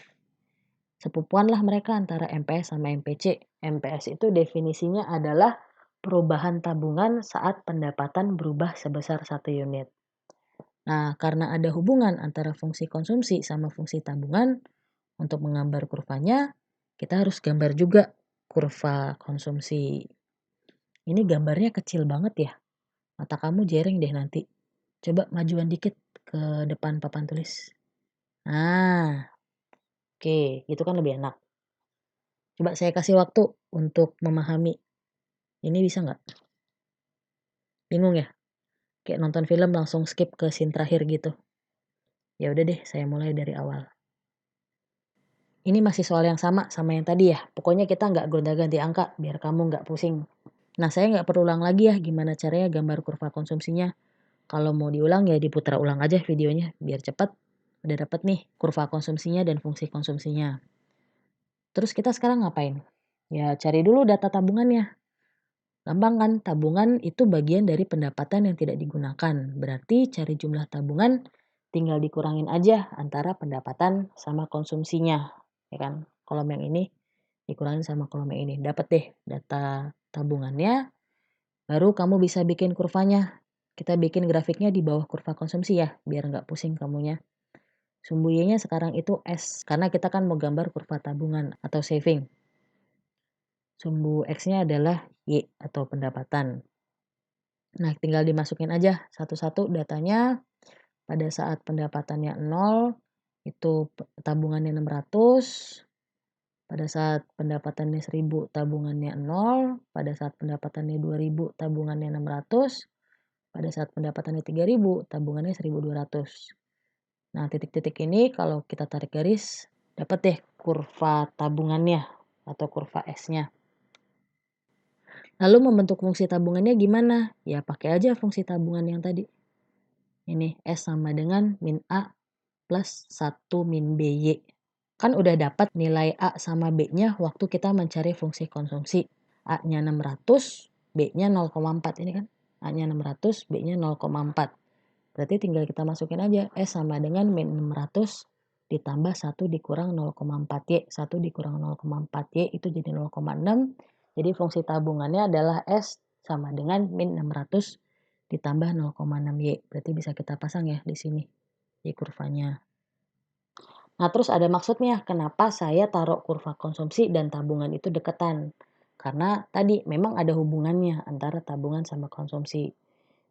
[SPEAKER 1] Sepupuan lah mereka antara MPS sama MPC. MPS itu definisinya adalah perubahan tabungan saat pendapatan berubah sebesar 1 unit. Nah, karena ada hubungan antara fungsi konsumsi sama fungsi tabungan, untuk menggambar kurvanya, kita harus gambar juga kurva konsumsi. Ini gambarnya kecil banget ya. Mata kamu jereng deh nanti. Coba majuan dikit ke depan papan tulis. Nah, oke, itu kan lebih enak. Coba saya kasih waktu untuk memahami. Ini bisa nggak? Bingung ya? Kayak nonton film langsung skip ke scene terakhir gitu. Ya udah deh, saya mulai dari awal. Ini masih soal yang sama yang tadi ya? Pokoknya kita nggak gonta-ganti angka, biar kamu nggak pusing. Nah, saya nggak perlu ulang lagi ya gimana caranya gambar kurva konsumsinya. Kalau mau diulang ya diputar ulang aja videonya, biar cepat. Udah dapet nih kurva konsumsinya dan fungsi konsumsinya. Terus kita sekarang ngapain? Ya cari dulu data tabungannya. Gampang kan? Tabungan itu bagian dari pendapatan yang tidak digunakan. Berarti cari jumlah tabungan tinggal dikurangin aja antara pendapatan sama konsumsinya. Ya kan? Kolom yang ini dikurangin sama kolom yang ini. Dapat deh data tabungannya, baru kamu bisa bikin kurvanya. Kita bikin grafiknya di bawah kurva konsumsi ya, biar nggak pusing kamunya. Sumbu Y-nya sekarang itu S, karena kita kan mau gambar kurva tabungan atau saving. Sumbu X-nya adalah Y atau pendapatan. Nah, tinggal dimasukin aja satu-satu datanya. Pada saat pendapatannya 0, itu tabungannya 600. Pada saat pendapatannya 1000, tabungannya 0. Pada saat pendapatannya 2000, tabungannya 600. Pada saat pendapatannya 3000, tabungannya 1200. Nah, titik-titik ini kalau kita tarik garis, dapat deh kurva tabungannya atau kurva S-nya. Lalu membentuk fungsi tabungannya gimana? Ya pakai aja fungsi tabungan yang tadi. Ini S sama dengan min A plus 1 min BY. Kan udah dapat nilai A sama B-nya waktu kita mencari fungsi konsumsi. A-nya 600, B-nya 0,4 ini kan. A-nya 600, B-nya 0,4. Berarti tinggal kita masukin aja S sama dengan min 600 ditambah 1 dikurang 0,4Y. 1 dikurang 0,4Y itu jadi 0,6. Jadi fungsi tabungannya adalah S sama dengan min 600 ditambah 0,6Y. Berarti bisa kita pasang ya di sini, di kurvanya. Nah, terus ada maksudnya kenapa saya taruh kurva konsumsi dan tabungan itu deketan. Karena tadi memang ada hubungannya antara tabungan sama konsumsi.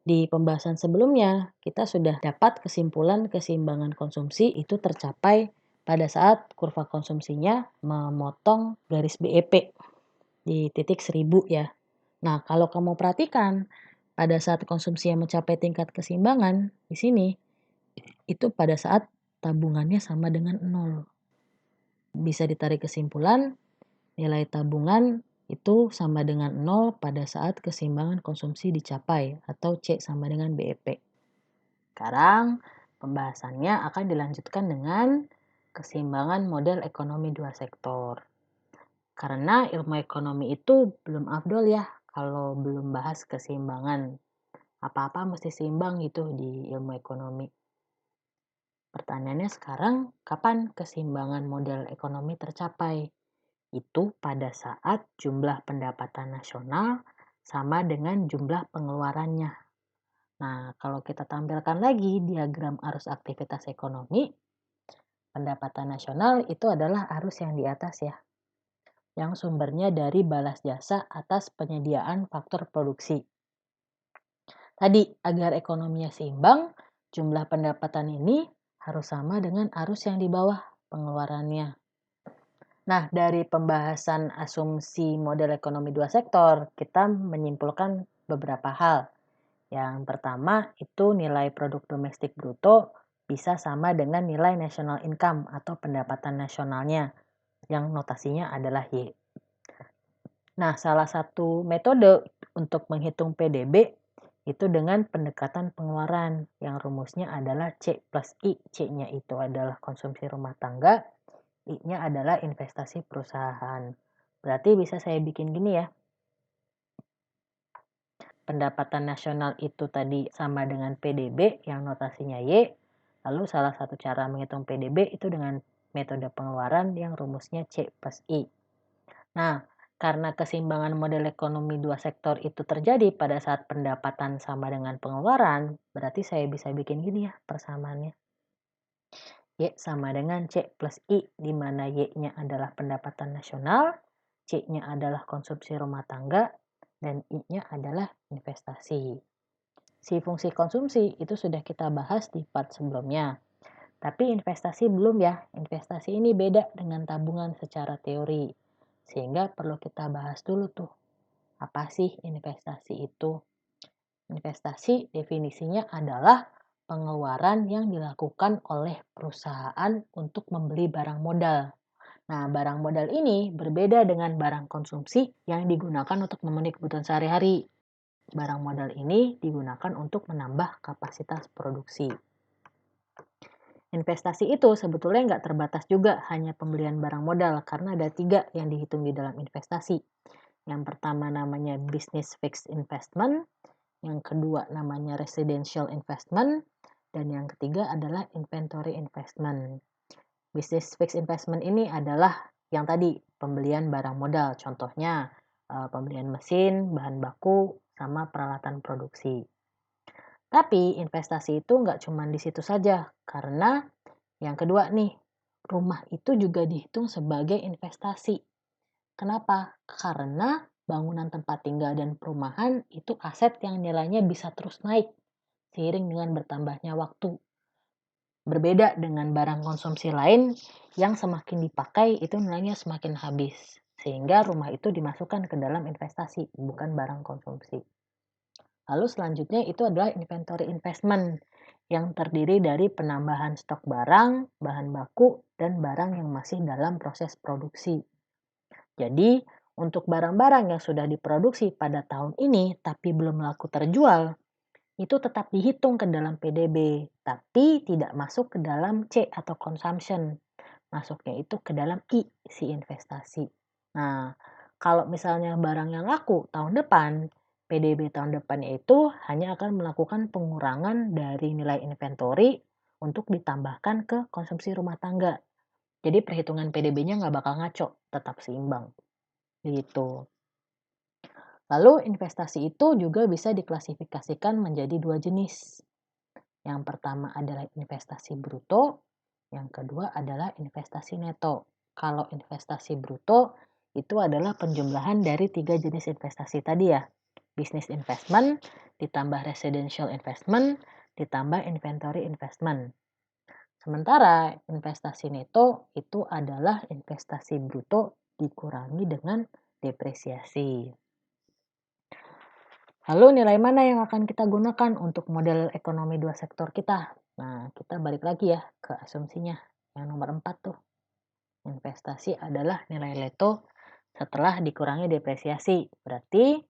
[SPEAKER 1] Di pembahasan sebelumnya, kita sudah dapat kesimpulan keseimbangan konsumsi itu tercapai pada saat kurva konsumsinya memotong garis BEP di titik 1000 ya. Nah, kalau kamu perhatikan, pada saat konsumsi yang mencapai tingkat keseimbangan, di sini, itu pada saat tabungannya sama dengan 0. Bisa ditarik kesimpulan, nilai tabungan itu sama dengan 0 pada saat keseimbangan konsumsi dicapai atau C sama dengan BEP. Sekarang pembahasannya akan dilanjutkan dengan keseimbangan model ekonomi dua sektor. Karena ilmu ekonomi itu belum afdol ya kalau belum bahas keseimbangan. Apa-apa mesti seimbang gitu di ilmu ekonomi. Pertanyaannya sekarang, kapan keseimbangan model ekonomi tercapai? Itu pada saat jumlah pendapatan nasional sama dengan jumlah pengeluarannya. Nah, kalau kita tampilkan lagi diagram arus aktivitas ekonomi, pendapatan nasional itu adalah arus yang di atas ya, yang sumbernya dari balas jasa atas penyediaan faktor produksi. Tadi, agar ekonominya seimbang, jumlah pendapatan ini harus sama dengan arus yang di bawah pengeluarannya. Nah, dari pembahasan asumsi model ekonomi dua sektor, kita menyimpulkan beberapa hal. Yang pertama, itu nilai produk domestik bruto bisa sama dengan nilai national income atau pendapatan nasionalnya, yang notasinya adalah Y. Nah, salah satu metode untuk menghitung PDB itu dengan pendekatan pengeluaran, yang rumusnya adalah C plus I. C-nya itu adalah konsumsi rumah tangga, I-nya adalah investasi perusahaan. Berarti bisa saya bikin gini ya. Pendapatan nasional itu tadi sama dengan PDB yang notasinya Y. Lalu salah satu cara menghitung PDB itu dengan metode pengeluaran yang rumusnya C plus I. Nah, karena keseimbangan model ekonomi dua sektor itu terjadi pada saat pendapatan sama dengan pengeluaran, berarti saya bisa bikin gini ya persamaannya. Y sama dengan C plus I, di mana Y-nya adalah pendapatan nasional, C-nya adalah konsumsi rumah tangga, dan I-nya adalah investasi. Si fungsi konsumsi itu sudah kita bahas di part sebelumnya. Tapi investasi belum ya. Investasi ini beda dengan tabungan secara teori. Sehingga perlu kita bahas dulu tuh. Apa sih investasi itu? Investasi definisinya adalah pengeluaran yang dilakukan oleh perusahaan untuk membeli barang modal. Nah, barang modal ini berbeda dengan barang konsumsi yang digunakan untuk memenuhi kebutuhan sehari-hari. Barang modal ini digunakan untuk menambah kapasitas produksi. Investasi itu sebetulnya nggak terbatas juga hanya pembelian barang modal, karena ada 3 yang dihitung di dalam investasi. Yang pertama namanya business fixed investment, yang kedua namanya residential investment, dan yang ketiga adalah inventory investment. Business fixed investment ini adalah yang tadi, pembelian barang modal. Contohnya, pembelian mesin, bahan baku, sama peralatan produksi. Tapi investasi itu nggak cuma di situ saja, karena yang kedua nih, rumah itu juga dihitung sebagai investasi. Kenapa? Karena bangunan tempat tinggal dan perumahan itu aset yang nilainya bisa terus naik seiring dengan bertambahnya waktu. Berbeda dengan barang konsumsi lain yang semakin dipakai itu nilainya semakin habis. Sehingga rumah itu dimasukkan ke dalam investasi, bukan barang konsumsi. Lalu selanjutnya itu adalah inventory investment yang terdiri dari penambahan stok barang, bahan baku, dan barang yang masih dalam proses produksi. Jadi, untuk barang-barang yang sudah diproduksi pada tahun ini tapi belum laku terjual, itu tetap dihitung ke dalam PDB, tapi tidak masuk ke dalam C atau consumption. Masuknya itu ke dalam I, si investasi. Nah, kalau misalnya barang yang laku tahun depan, PDB tahun depannya itu hanya akan melakukan pengurangan dari nilai inventory untuk ditambahkan ke konsumsi rumah tangga. Jadi perhitungan PDB-nya nggak bakal ngaco, tetap seimbang. Gitu. Lalu investasi itu juga bisa diklasifikasikan menjadi 2 jenis. Yang pertama adalah investasi bruto, yang kedua adalah investasi neto. Kalau investasi bruto itu adalah penjumlahan dari 3 jenis investasi tadi ya. Business investment, ditambah residential investment, ditambah inventory investment. Sementara investasi neto itu adalah investasi bruto dikurangi dengan depresiasi. Lalu nilai mana yang akan kita gunakan untuk model ekonomi 2 sektor kita? Nah, kita balik lagi ya ke asumsinya. Yang nomor 4 tuh. Investasi adalah nilai neto setelah dikurangi depresiasi. Berarti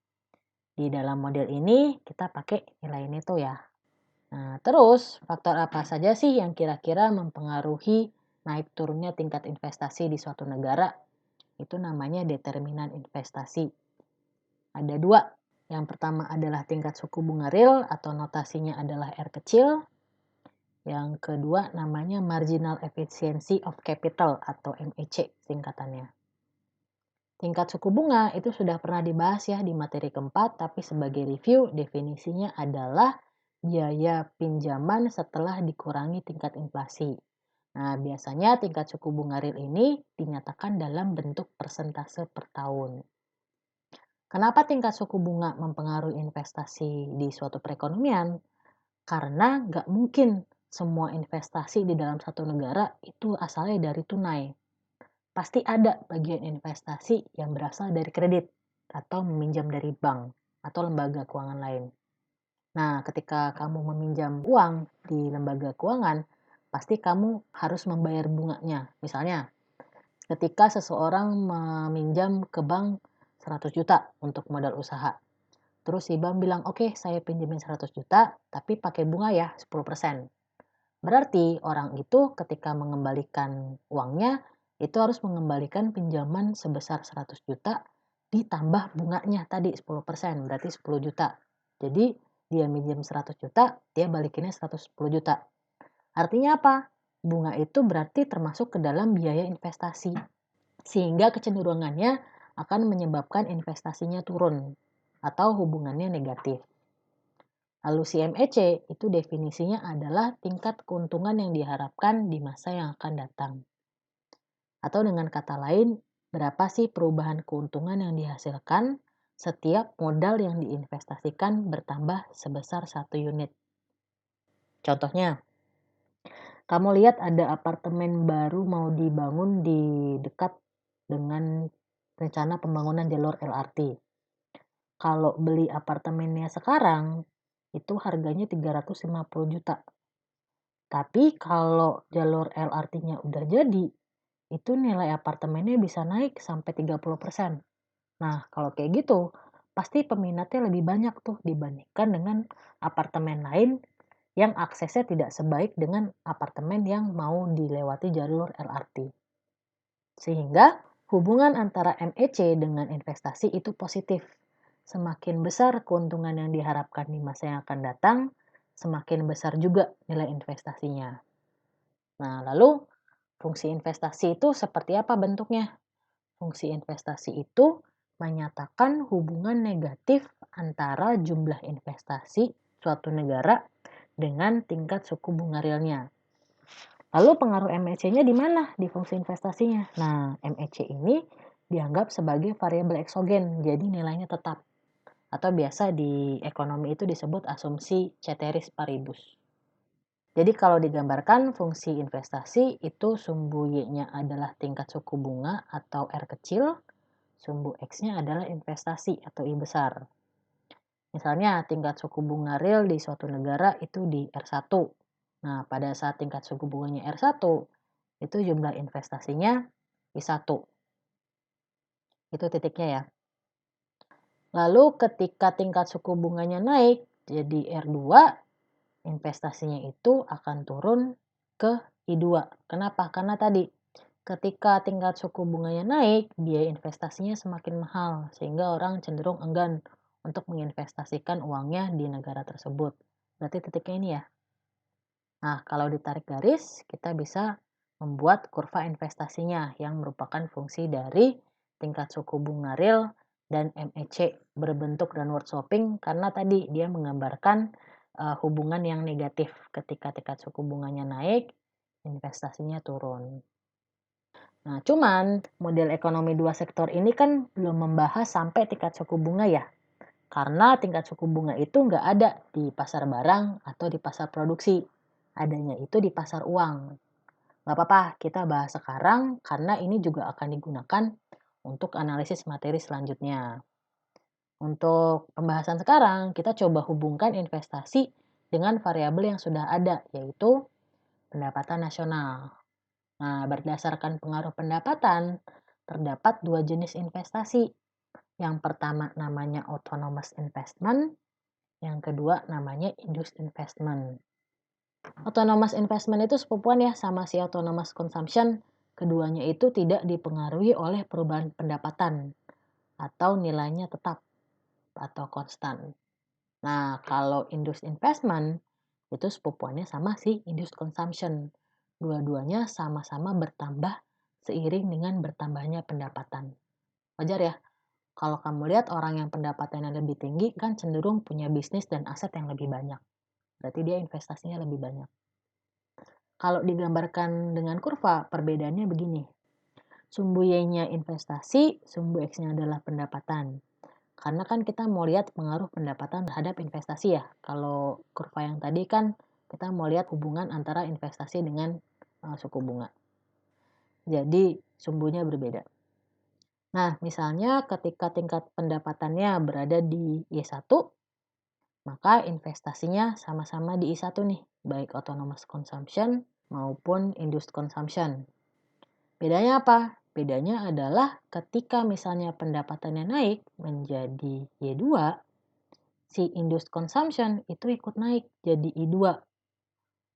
[SPEAKER 1] di dalam model ini kita pakai nilai neto ya. Nah, terus faktor apa saja sih yang kira-kira mempengaruhi naik turunnya tingkat investasi di suatu negara? Itu namanya determinan investasi. Ada 2. Yang pertama adalah tingkat suku bunga real atau notasinya adalah R kecil. Yang kedua namanya marginal efficiency of capital atau MEC singkatannya. Tingkat suku bunga itu sudah pernah dibahas ya di materi keempat, tapi sebagai review definisinya adalah biaya pinjaman setelah dikurangi tingkat inflasi. Nah, biasanya tingkat suku bunga real ini dinyatakan dalam bentuk persentase per tahun. Kenapa tingkat suku bunga mempengaruhi investasi di suatu perekonomian? Karena nggak mungkin semua investasi di dalam satu negara itu asalnya dari tunai. Pasti ada bagian investasi yang berasal dari kredit atau meminjam dari bank atau lembaga keuangan lain. Nah, ketika kamu meminjam uang di lembaga keuangan, pasti kamu harus membayar bunganya. Misalnya, ketika seseorang meminjam ke bank 100 juta untuk modal usaha. Terus si bank bilang, oke saya pinjemin 100 juta, tapi pakai bunga ya 10%. Berarti orang itu ketika mengembalikan uangnya, itu harus mengembalikan pinjaman sebesar 100 juta, ditambah bunganya tadi 10%, berarti 10 juta. Jadi dia minjem 100 juta, dia balikinnya 110 juta. Artinya apa? Bunga itu berarti termasuk ke dalam biaya investasi. Sehingga kecenderungannya akan menyebabkan investasinya turun atau hubungannya negatif. Lalu si MEC itu definisinya adalah tingkat keuntungan yang diharapkan di masa yang akan datang. Atau dengan kata lain, berapa sih perubahan keuntungan yang dihasilkan setiap modal yang diinvestasikan bertambah sebesar 1 unit. Contohnya, kamu lihat ada apartemen baru mau dibangun di dekat dengan rencana pembangunan jalur LRT. Kalau beli apartemennya sekarang, itu harganya 350 juta. Tapi kalau jalur LRT-nya udah jadi, itu nilai apartemennya bisa naik sampai 30%. Nah, kalau kayak gitu, pasti peminatnya lebih banyak tuh dibandingkan dengan apartemen lain yang aksesnya tidak sebaik dengan apartemen yang mau dilewati jalur LRT. Sehingga hubungan antara MEC dengan investasi itu positif. Semakin besar keuntungan yang diharapkan di masa yang akan datang, semakin besar juga nilai investasinya. Nah, lalu fungsi investasi itu seperti apa bentuknya? Fungsi investasi itu menyatakan hubungan negatif antara jumlah investasi suatu negara dengan tingkat suku bunga realnya. Lalu pengaruh MEC-nya di mana di fungsi investasinya? Nah, MEC ini dianggap sebagai variabel eksogen, jadi nilainya tetap. Atau biasa di ekonomi itu disebut asumsi ceteris paribus. Jadi kalau digambarkan fungsi investasi itu sumbu Y-nya adalah tingkat suku bunga atau R kecil, sumbu X-nya adalah investasi atau I besar. Misalnya tingkat suku bunga real di suatu negara itu di R1. Nah, pada saat tingkat suku bunganya R1, itu jumlah investasinya I1. Itu titiknya ya. Lalu ketika tingkat suku bunganya naik jadi R2, investasinya itu akan turun ke I2. Kenapa? Karena tadi ketika tingkat suku bunganya naik, biaya investasinya semakin mahal sehingga orang cenderung enggan untuk menginvestasikan uangnya di negara tersebut. Berarti titiknya ini ya. Nah, kalau ditarik garis, kita bisa membuat kurva investasinya yang merupakan fungsi dari tingkat suku bunga real dan MEC berbentuk downward sloping karena tadi dia menggambarkan hubungan yang negatif ketika tingkat suku bunganya naik, investasinya turun. Nah, cuman model ekonomi dua sektor ini kan belum membahas sampai tingkat suku bunga ya. Karena tingkat suku bunga itu nggak ada di pasar barang atau di pasar produksi. Adanya itu di pasar uang. Nggak apa-apa, kita bahas sekarang karena ini juga akan digunakan untuk analisis materi selanjutnya. Untuk pembahasan sekarang, kita coba hubungkan investasi dengan variabel yang sudah ada, yaitu pendapatan nasional. Nah, berdasarkan pengaruh pendapatan, terdapat dua jenis investasi. Yang pertama namanya autonomous investment, yang kedua namanya induced investment. Autonomous investment itu sepupuan ya sama si autonomous consumption. Keduanya itu tidak dipengaruhi oleh perubahan pendapatan atau nilainya tetap atau konstan. Nah, kalau induced investment itu sepupuannya sama si induced consumption. Dua-duanya sama-sama bertambah seiring dengan bertambahnya pendapatan. Wajar ya, kalau kamu lihat orang yang pendapatannya lebih tinggi kan cenderung punya bisnis dan aset yang lebih banyak. Berarti dia investasinya lebih banyak. Kalau digambarkan dengan kurva, perbedaannya begini. Sumbu Y-nya investasi, sumbu X-nya adalah pendapatan. Karena kan kita mau lihat pengaruh pendapatan terhadap investasi ya. Kalau kurva yang tadi kan kita mau lihat hubungan antara investasi dengan suku bunga. Jadi sumbunya berbeda. Nah, misalnya ketika tingkat pendapatannya berada di Y1, maka investasinya sama-sama di I1 nih, baik autonomous consumption maupun induced consumption. Bedanya apa? Bedanya adalah ketika misalnya pendapatannya naik menjadi Y2, si induced consumption itu ikut naik jadi I2.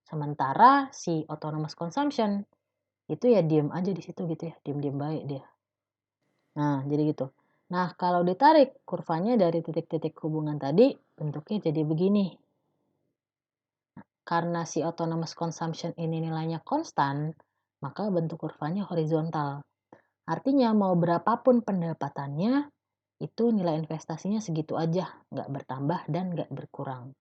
[SPEAKER 1] Sementara si autonomous consumption itu ya diem aja di situ gitu ya, diem-diem baik dia. Nah, jadi gitu. Nah, kalau ditarik kurvanya dari titik-titik hubungan tadi, bentuknya jadi begini. Karena si autonomous consumption ini nilainya konstan, maka bentuk kurvanya horizontal. Artinya mau berapapun pendapatannya, itu nilai investasinya segitu aja, nggak bertambah dan nggak berkurang.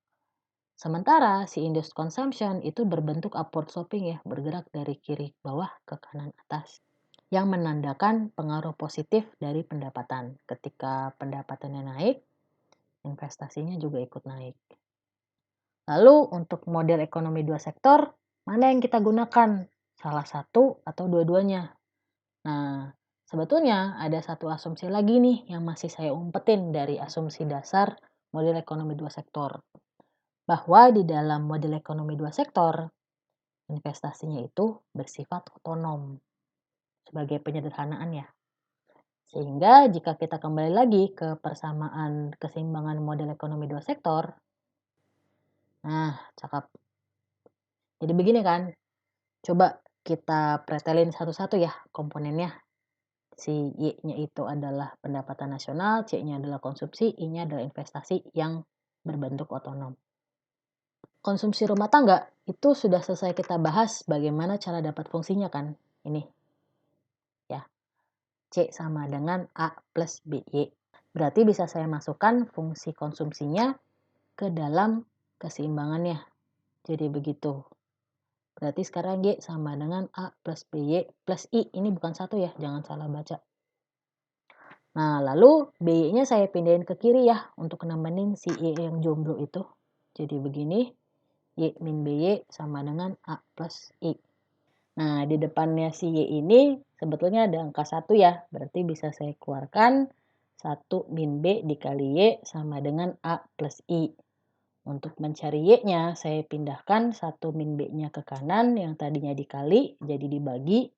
[SPEAKER 1] Sementara si induced consumption itu berbentuk upward sloping ya, bergerak dari kiri bawah ke kanan atas. Yang menandakan pengaruh positif dari pendapatan. Ketika pendapatannya naik, investasinya juga ikut naik. Lalu untuk model ekonomi dua sektor, mana yang kita gunakan? Salah satu atau dua-duanya? Nah, sebetulnya ada satu asumsi lagi nih yang masih saya umpetin dari asumsi dasar model ekonomi dua sektor. Bahwa di dalam model ekonomi dua sektor, investasinya itu bersifat otonom. sebagai penyederhanaan ya. Sehingga jika kita kembali lagi ke persamaan keseimbangan model ekonomi dua sektor, nah cakep. Jadi begini kan, coba kita pretelin satu-satu ya komponennya. Si Y-nya itu adalah pendapatan nasional, C-nya adalah konsumsi, I-nya adalah investasi yang berbentuk otonom. Konsumsi rumah tangga itu sudah selesai kita bahas bagaimana cara dapat fungsinya kan. Ini ya, C sama dengan A plus BY. Berarti bisa saya masukkan fungsi konsumsinya ke dalam keseimbangannya. Jadi begitu. Berarti sekarang Y sama dengan A plus BY plus I. Ini bukan satu ya, jangan salah baca. Nah, lalu BY-nya saya pindahin ke kiri ya untuk nemenin si Y yang jomblo itu. Jadi begini, Y min BY sama dengan A plus I. Nah, di depannya si Y ini sebetulnya ada angka 1 ya. Berarti bisa saya keluarkan 1 min B dikali Y sama dengan A plus I. Untuk mencari Y-nya, saya pindahkan 1 min B-nya ke kanan yang tadinya dikali jadi dibagi.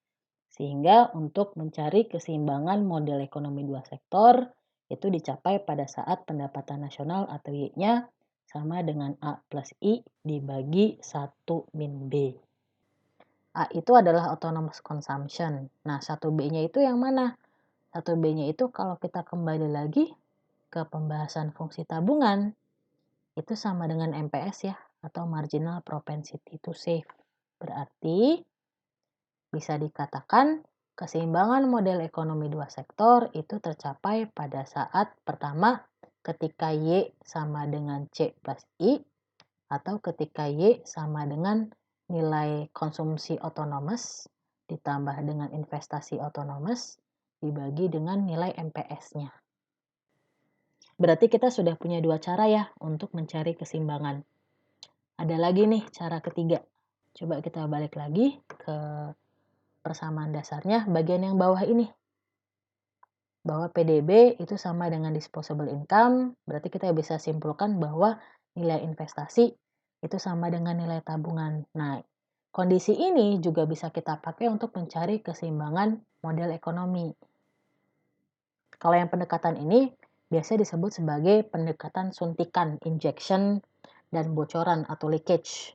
[SPEAKER 1] Sehingga untuk mencari keseimbangan model ekonomi dua sektor itu dicapai pada saat pendapatan nasional atau Y-nya sama dengan A plus I dibagi 1 min B. A itu adalah autonomous consumption. Nah, 1B-nya itu yang mana? 1B-nya itu kalau kita kembali lagi ke pembahasan fungsi tabungan, itu sama dengan MPS ya, atau marginal propensity to save. Berarti bisa dikatakan keseimbangan model ekonomi dua sektor itu tercapai pada saat pertama ketika Y sama dengan C plus I, atau ketika Y sama dengan nilai konsumsi otonomus ditambah dengan investasi otonomus dibagi dengan nilai MPS-nya. Berarti kita sudah punya dua cara ya untuk mencari keseimbangan. Ada lagi nih cara ketiga. Coba kita balik lagi ke persamaan dasarnya bagian yang bawah ini. Bahwa PDB itu sama dengan disposable income, berarti kita bisa simpulkan bahwa nilai investasi itu sama dengan nilai tabungan. Nah, kondisi ini juga bisa kita pakai untuk mencari keseimbangan model ekonomi. Kalau yang pendekatan ini biasa disebut sebagai pendekatan suntikan, injection, dan bocoran atau leakage.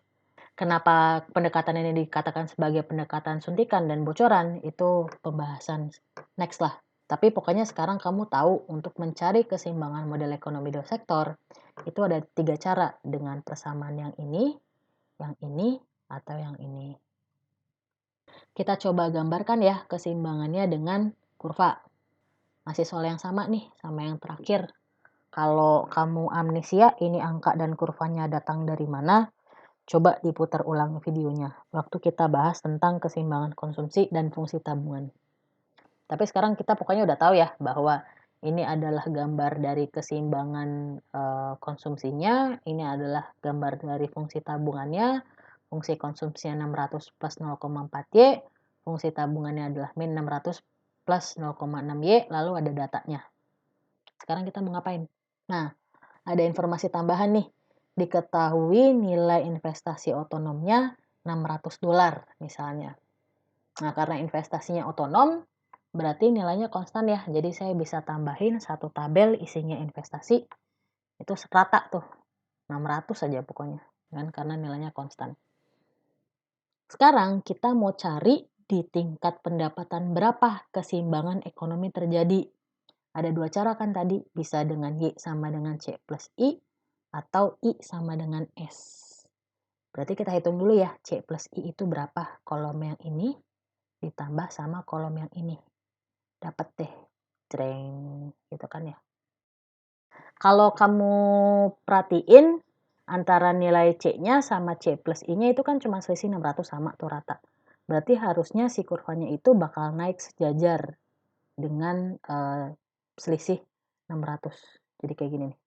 [SPEAKER 1] Kenapa pendekatan ini dikatakan sebagai pendekatan suntikan dan bocoran, itu pembahasan next lah. Tapi pokoknya sekarang kamu tahu untuk mencari keseimbangan model ekonomi dua sektor, itu ada 3 cara dengan persamaan yang ini, atau yang ini. Kita coba gambarkan ya keseimbangannya dengan kurva. Masih soal yang sama nih, sama yang terakhir. Kalau kamu amnesia, ini angka dan kurvanya datang dari mana? Coba diputar ulang videonya. Waktu kita bahas tentang keseimbangan konsumsi dan fungsi tabungan. Tapi sekarang kita pokoknya udah tahu ya bahwa ini adalah gambar dari keseimbangan konsumsinya, ini adalah gambar dari fungsi tabungannya, fungsi konsumsinya 600 plus 0,4Y, fungsi tabungannya adalah min 600 plus 0,6Y, lalu ada datanya. Sekarang kita mau ngapain? Nah, ada informasi tambahan nih. Diketahui nilai investasi otonomnya $600 misalnya. Nah, karena investasinya otonom, berarti nilainya konstan ya. Jadi saya bisa tambahin satu tabel isinya investasi. Itu rata tuh. 600 saja pokoknya. Kan? Karena nilainya konstan. Sekarang kita mau cari di tingkat pendapatan berapa keseimbangan ekonomi terjadi. Ada dua cara kan tadi. Bisa dengan Y sama dengan C plus I. Atau I sama dengan S. Berarti kita hitung dulu ya. C plus I itu berapa? Kolom yang ini ditambah sama kolom yang ini. Dapat deh, jreng, gitu kan ya. Kalau kamu perhatiin antara nilai C-nya sama C plus I-nya itu kan cuma selisih 600 sama tuh rata. Berarti harusnya si kurvanya itu bakal naik sejajar dengan selisih 600. Jadi kayak gini nih.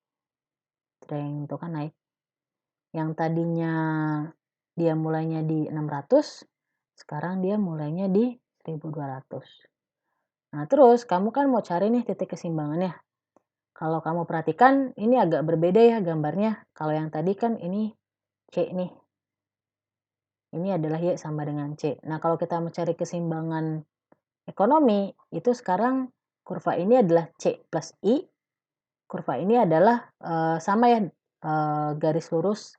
[SPEAKER 1] Jreng, itu kan naik. Yang tadinya dia mulainya di 600, sekarang dia mulainya di 1200. Nah, terus kamu kan mau cari nih titik keseimbangannya. Kalau kamu perhatikan, ini agak berbeda ya gambarnya. Kalau yang tadi kan ini C nih. Ini adalah Y sama dengan C. Nah, kalau kita mau cari keseimbangan ekonomi, itu sekarang kurva ini adalah C plus I. Kurva ini adalah sama ya, garis lurus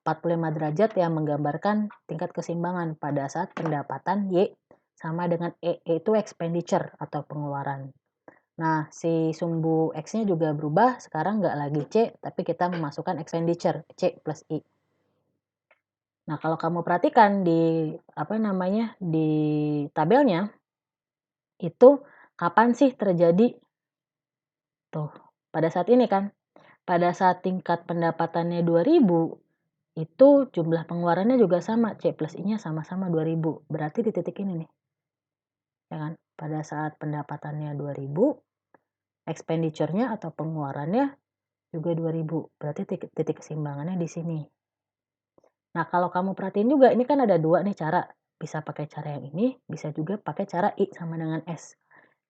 [SPEAKER 1] 45 derajat yang menggambarkan tingkat keseimbangan pada saat pendapatan Y sama dengan E itu expenditure atau pengeluaran. Nah, si sumbu X-nya juga berubah, sekarang nggak lagi C, tapi kita memasukkan expenditure, C plus I. Nah, kalau kamu perhatikan di di tabelnya, itu kapan sih terjadi? Tuh, pada saat ini kan. Pada saat tingkat pendapatannya 2000, itu jumlah pengeluarannya juga sama, C plus I-nya sama-sama 2000. Berarti di titik ini nih. Ya kan? Pada saat pendapatannya 2000, expenditure-nya atau pengeluarannya juga 2000. Berarti titik keseimbangannya di sini. Nah, kalau kamu perhatiin juga, ini kan ada dua nih cara. Bisa pakai cara yang ini, bisa juga pakai cara I sama dengan S.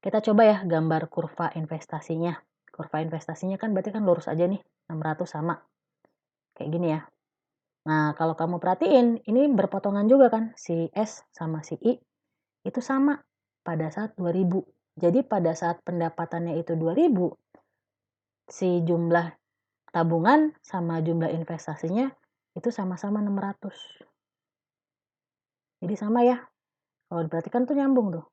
[SPEAKER 1] Kita coba ya gambar kurva investasinya. Kurva investasinya kan berarti kan lurus aja nih, 600 sama. Kayak gini ya. Nah, kalau kamu perhatiin, ini berpotongan juga kan, si S sama si I itu sama pada saat 2000. Jadi pada saat pendapatannya itu 2000, si jumlah tabungan sama jumlah investasinya itu sama-sama 600. Jadi sama ya. Kalau diperhatikan tuh nyambung tuh.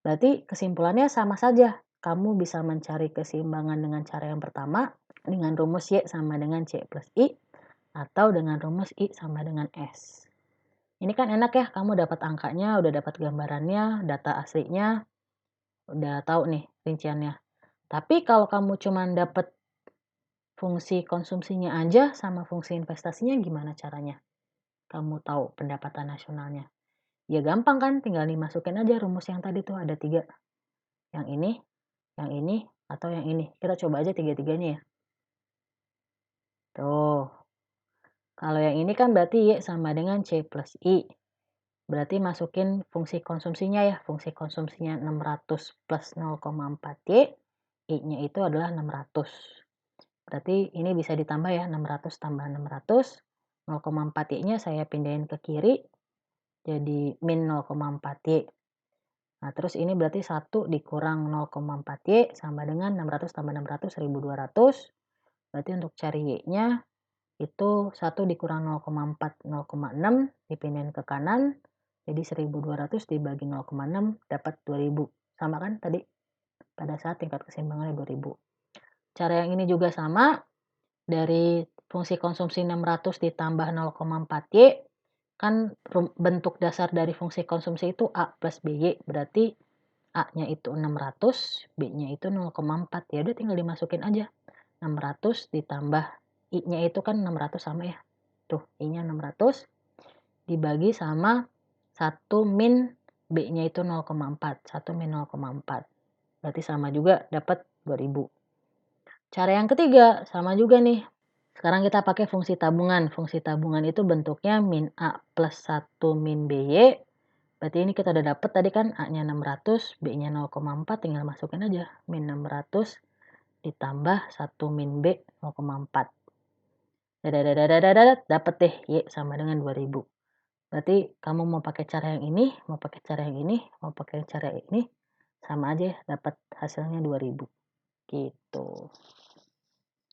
[SPEAKER 1] Berarti kesimpulannya sama saja. Kamu bisa mencari keseimbangan dengan cara yang pertama, dengan rumus Y sama dengan C plus I, atau dengan rumus I sama dengan S. Ini kan enak ya, kamu dapat angkanya, udah dapat gambarannya, data aslinya, udah tahu nih rinciannya. Tapi kalau kamu cuma dapat fungsi konsumsinya aja sama fungsi investasinya, gimana caranya? Kamu tahu pendapatan nasionalnya. Ya gampang kan, tinggal dimasukin aja rumus yang tadi tuh ada 3. Yang ini, atau yang ini. Kita coba aja 3-tiganya ya. Tuh. Kalau yang ini kan berarti Y sama dengan C plus I. Berarti masukin fungsi konsumsinya ya. Fungsi konsumsinya 600 plus 0,4 Y. I-nya itu adalah 600. Berarti ini bisa ditambah ya. 600 tambah 600. 0,4 Y-nya saya pindahin ke kiri. Jadi min 0,4 Y. Nah, terus ini berarti 1 dikurang 0,4 Y sama dengan 600 tambah 600, 1200. Berarti untuk cari Y-nya itu 1 dikurang 0,4, 0,6 dipindahin ke kanan. Jadi 1200 dibagi 0,6 dapat 2000. Sama kan tadi pada saat tingkat keseimbangannya 2000. Cara yang ini juga sama. Dari fungsi konsumsi 600 ditambah 0,4 Y. Kan bentuk dasar dari fungsi konsumsi itu A plus BY. Berarti A-nya itu 600, B-nya itu 0,4. Ya udah tinggal dimasukin aja. 600 ditambah I-nya itu kan 600 sama ya. Tuh, I-nya 600 dibagi sama 1 min B-nya itu 0,4. 1 min 0,4. Berarti sama juga dapat 2000. Cara yang ketiga sama juga nih. Sekarang kita pakai fungsi tabungan. Fungsi tabungan itu bentuknya min A plus 1 min BY. Berarti ini kita udah dapat tadi kan A-nya 600, B-nya 0,4, tinggal masukin aja. Min 600 ditambah 1 min B 0,4. Dapat deh Y sama dengan 2000. Berarti kamu mau pakai cara yang ini, mau pakai cara yang ini, mau pakai cara yang ini, sama aja ya, dapat hasilnya 2000. Gitu.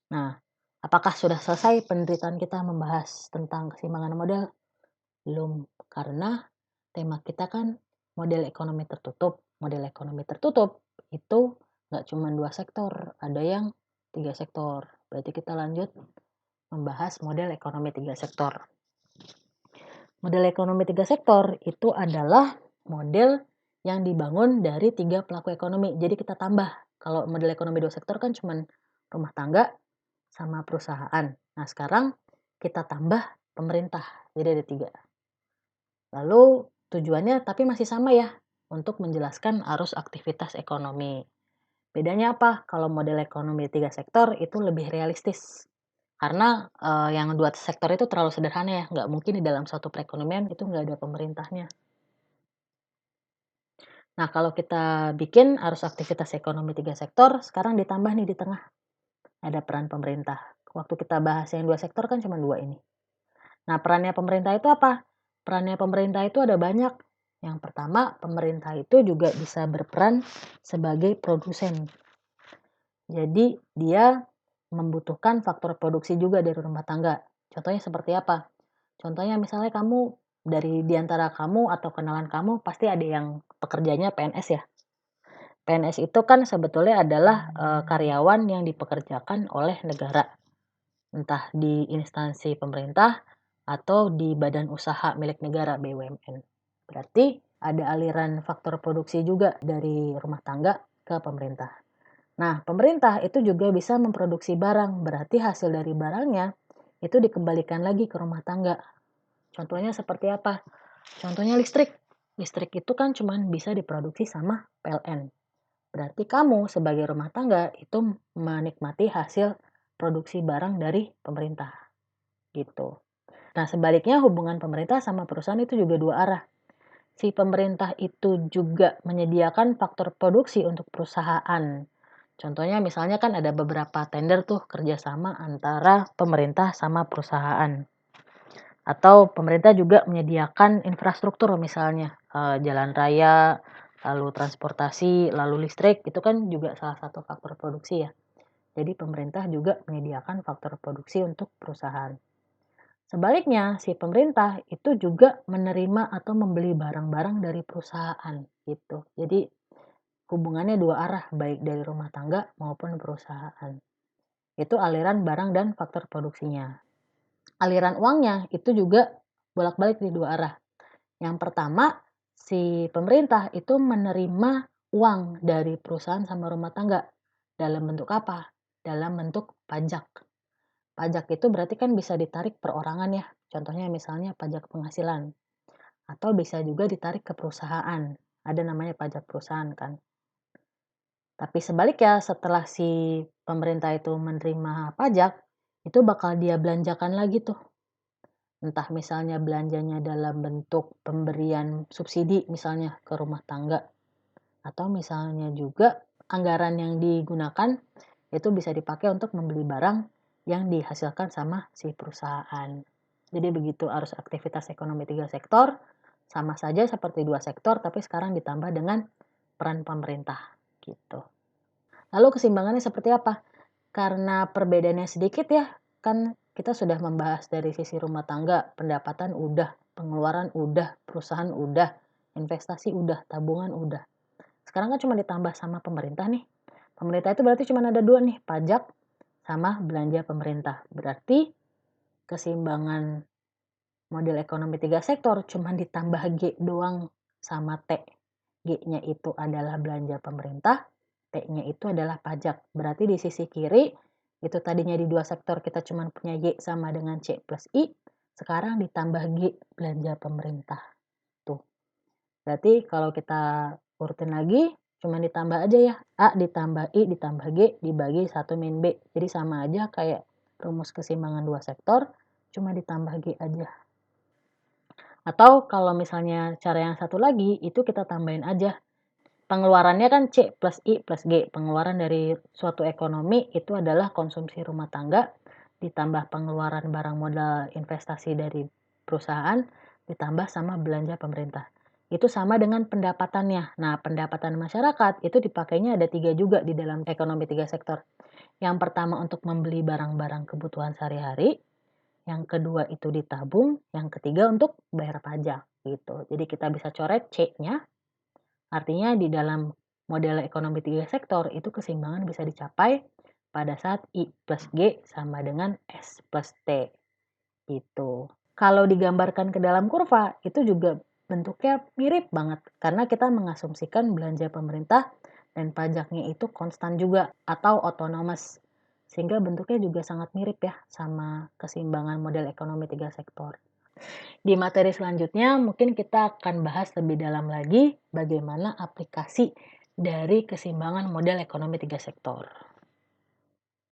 [SPEAKER 1] Nah, apakah sudah selesai penderitaan kita membahas tentang keseimbangan model? Belum, karena tema kita kan model ekonomi tertutup. Model ekonomi tertutup itu nggak cuma 2 sektor, ada yang 3 sektor. Berarti kita lanjut membahas model ekonomi 3 sektor. Model ekonomi 3 sektor itu adalah model yang dibangun dari 3 pelaku ekonomi. Jadi kita tambah. Kalau model ekonomi 2 sektor kan cuma rumah tangga sama perusahaan. Nah, sekarang kita tambah pemerintah. Jadi ada 3. Lalu tujuannya tapi masih sama ya, untuk menjelaskan arus aktivitas ekonomi. Bedanya apa? Kalau model ekonomi 3 sektor itu lebih realistis. Karena yang 2 sektor itu terlalu sederhana ya, nggak mungkin di dalam suatu perekonomian itu nggak ada pemerintahnya. Nah, kalau kita bikin arus aktivitas ekonomi 3 sektor, sekarang ditambah nih di tengah. Ada peran pemerintah. Waktu kita bahas yang 2 sektor kan cuma 2 ini. Nah, perannya pemerintah itu apa? Perannya pemerintah itu ada banyak. Yang pertama, pemerintah itu juga bisa berperan sebagai produsen. Jadi dia membutuhkan faktor produksi juga dari rumah tangga. Contohnya seperti apa? Contohnya misalnya kamu di antara kamu atau kenalan kamu pasti ada yang pekerjanya PNS ya. PNS itu kan sebetulnya adalah karyawan yang dipekerjakan oleh negara, entah di instansi pemerintah atau di badan usaha milik negara BUMN. Berarti ada aliran faktor produksi juga dari rumah tangga ke pemerintah. Nah, pemerintah itu juga bisa memproduksi barang, berarti hasil dari barangnya itu dikembalikan lagi ke rumah tangga. Contohnya seperti apa? Contohnya listrik. Listrik itu kan cuma bisa diproduksi sama PLN. Berarti kamu sebagai rumah tangga itu menikmati hasil produksi barang dari pemerintah. Gitu. Nah, sebaliknya hubungan pemerintah sama perusahaan itu juga dua arah. Si pemerintah itu juga menyediakan faktor produksi untuk perusahaan. Contohnya misalnya kan ada beberapa tender tuh kerjasama antara pemerintah sama perusahaan. Atau pemerintah juga menyediakan infrastruktur misalnya jalan raya, lalu transportasi, lalu listrik, itu kan juga salah satu faktor produksi ya. Jadi pemerintah juga menyediakan faktor produksi untuk perusahaan. Sebaliknya, si pemerintah itu juga menerima atau membeli barang-barang dari perusahaan gitu. Jadi hubungannya dua arah, baik dari rumah tangga maupun perusahaan. Itu aliran barang dan faktor produksinya. Aliran uangnya itu juga bolak-balik di dua arah. Yang pertama, si pemerintah itu menerima uang dari perusahaan sama rumah tangga. Dalam bentuk apa? Dalam bentuk pajak. Pajak itu berarti kan bisa ditarik perorangan ya. Contohnya misalnya pajak penghasilan. Atau bisa juga ditarik ke perusahaan. Ada namanya pajak perusahaan kan. Tapi sebaliknya setelah si pemerintah itu menerima pajak, itu bakal dia belanjakan lagi tuh. Entah misalnya belanjanya dalam bentuk pemberian subsidi misalnya ke rumah tangga. Atau misalnya juga anggaran yang digunakan itu bisa dipakai untuk membeli barang yang dihasilkan sama si perusahaan. Jadi begitu arus aktivitas ekonomi 3 sektor, sama saja seperti 2 sektor tapi sekarang ditambah dengan peran pemerintah gitu. Lalu keseimbangannya seperti apa? Karena perbedaannya sedikit ya, kan kita sudah membahas dari sisi rumah tangga, pendapatan udah, pengeluaran udah, perusahaan udah, investasi udah, tabungan udah. Sekarang kan cuma ditambah sama pemerintah nih. Pemerintah itu berarti cuma ada dua nih, pajak sama belanja pemerintah. Berarti keseimbangan model ekonomi 3 sektor cuma ditambah G doang sama T. G-nya itu adalah belanja pemerintah, T-nya itu adalah pajak. Berarti di sisi kiri, itu tadinya di 2 sektor kita cuma punya Y sama dengan C plus I, sekarang ditambah G belanja pemerintah. Tuh. Berarti kalau kita urutin lagi, cuma ditambah aja ya. A ditambah I ditambah G dibagi 1 min B. Jadi sama aja kayak rumus keseimbangan 2 sektor, cuma ditambah G aja. Atau kalau misalnya cara yang satu lagi, itu kita tambahin aja. Pengeluarannya kan C plus I plus G. Pengeluaran dari suatu ekonomi itu adalah konsumsi rumah tangga, ditambah pengeluaran barang modal investasi dari perusahaan, ditambah sama belanja pemerintah. Itu sama dengan pendapatannya. Nah, pendapatan masyarakat itu dipakainya ada 3 juga di dalam ekonomi 3 sektor. Yang pertama untuk membeli barang-barang kebutuhan sehari-hari, yang kedua itu ditabung, yang ketiga untuk bayar pajak gitu. Jadi kita bisa coret C-nya, artinya di dalam model ekonomi 3 sektor itu keseimbangan bisa dicapai pada saat I plus G sama dengan S plus T gitu. Kalau digambarkan ke dalam kurva itu juga bentuknya mirip banget karena kita mengasumsikan belanja pemerintah dan pajaknya itu konstan juga atau otonomus. Sehingga bentuknya juga sangat mirip ya sama keseimbangan model ekonomi 3 sektor. Di materi selanjutnya mungkin kita akan bahas lebih dalam lagi bagaimana aplikasi dari keseimbangan model ekonomi 3 sektor.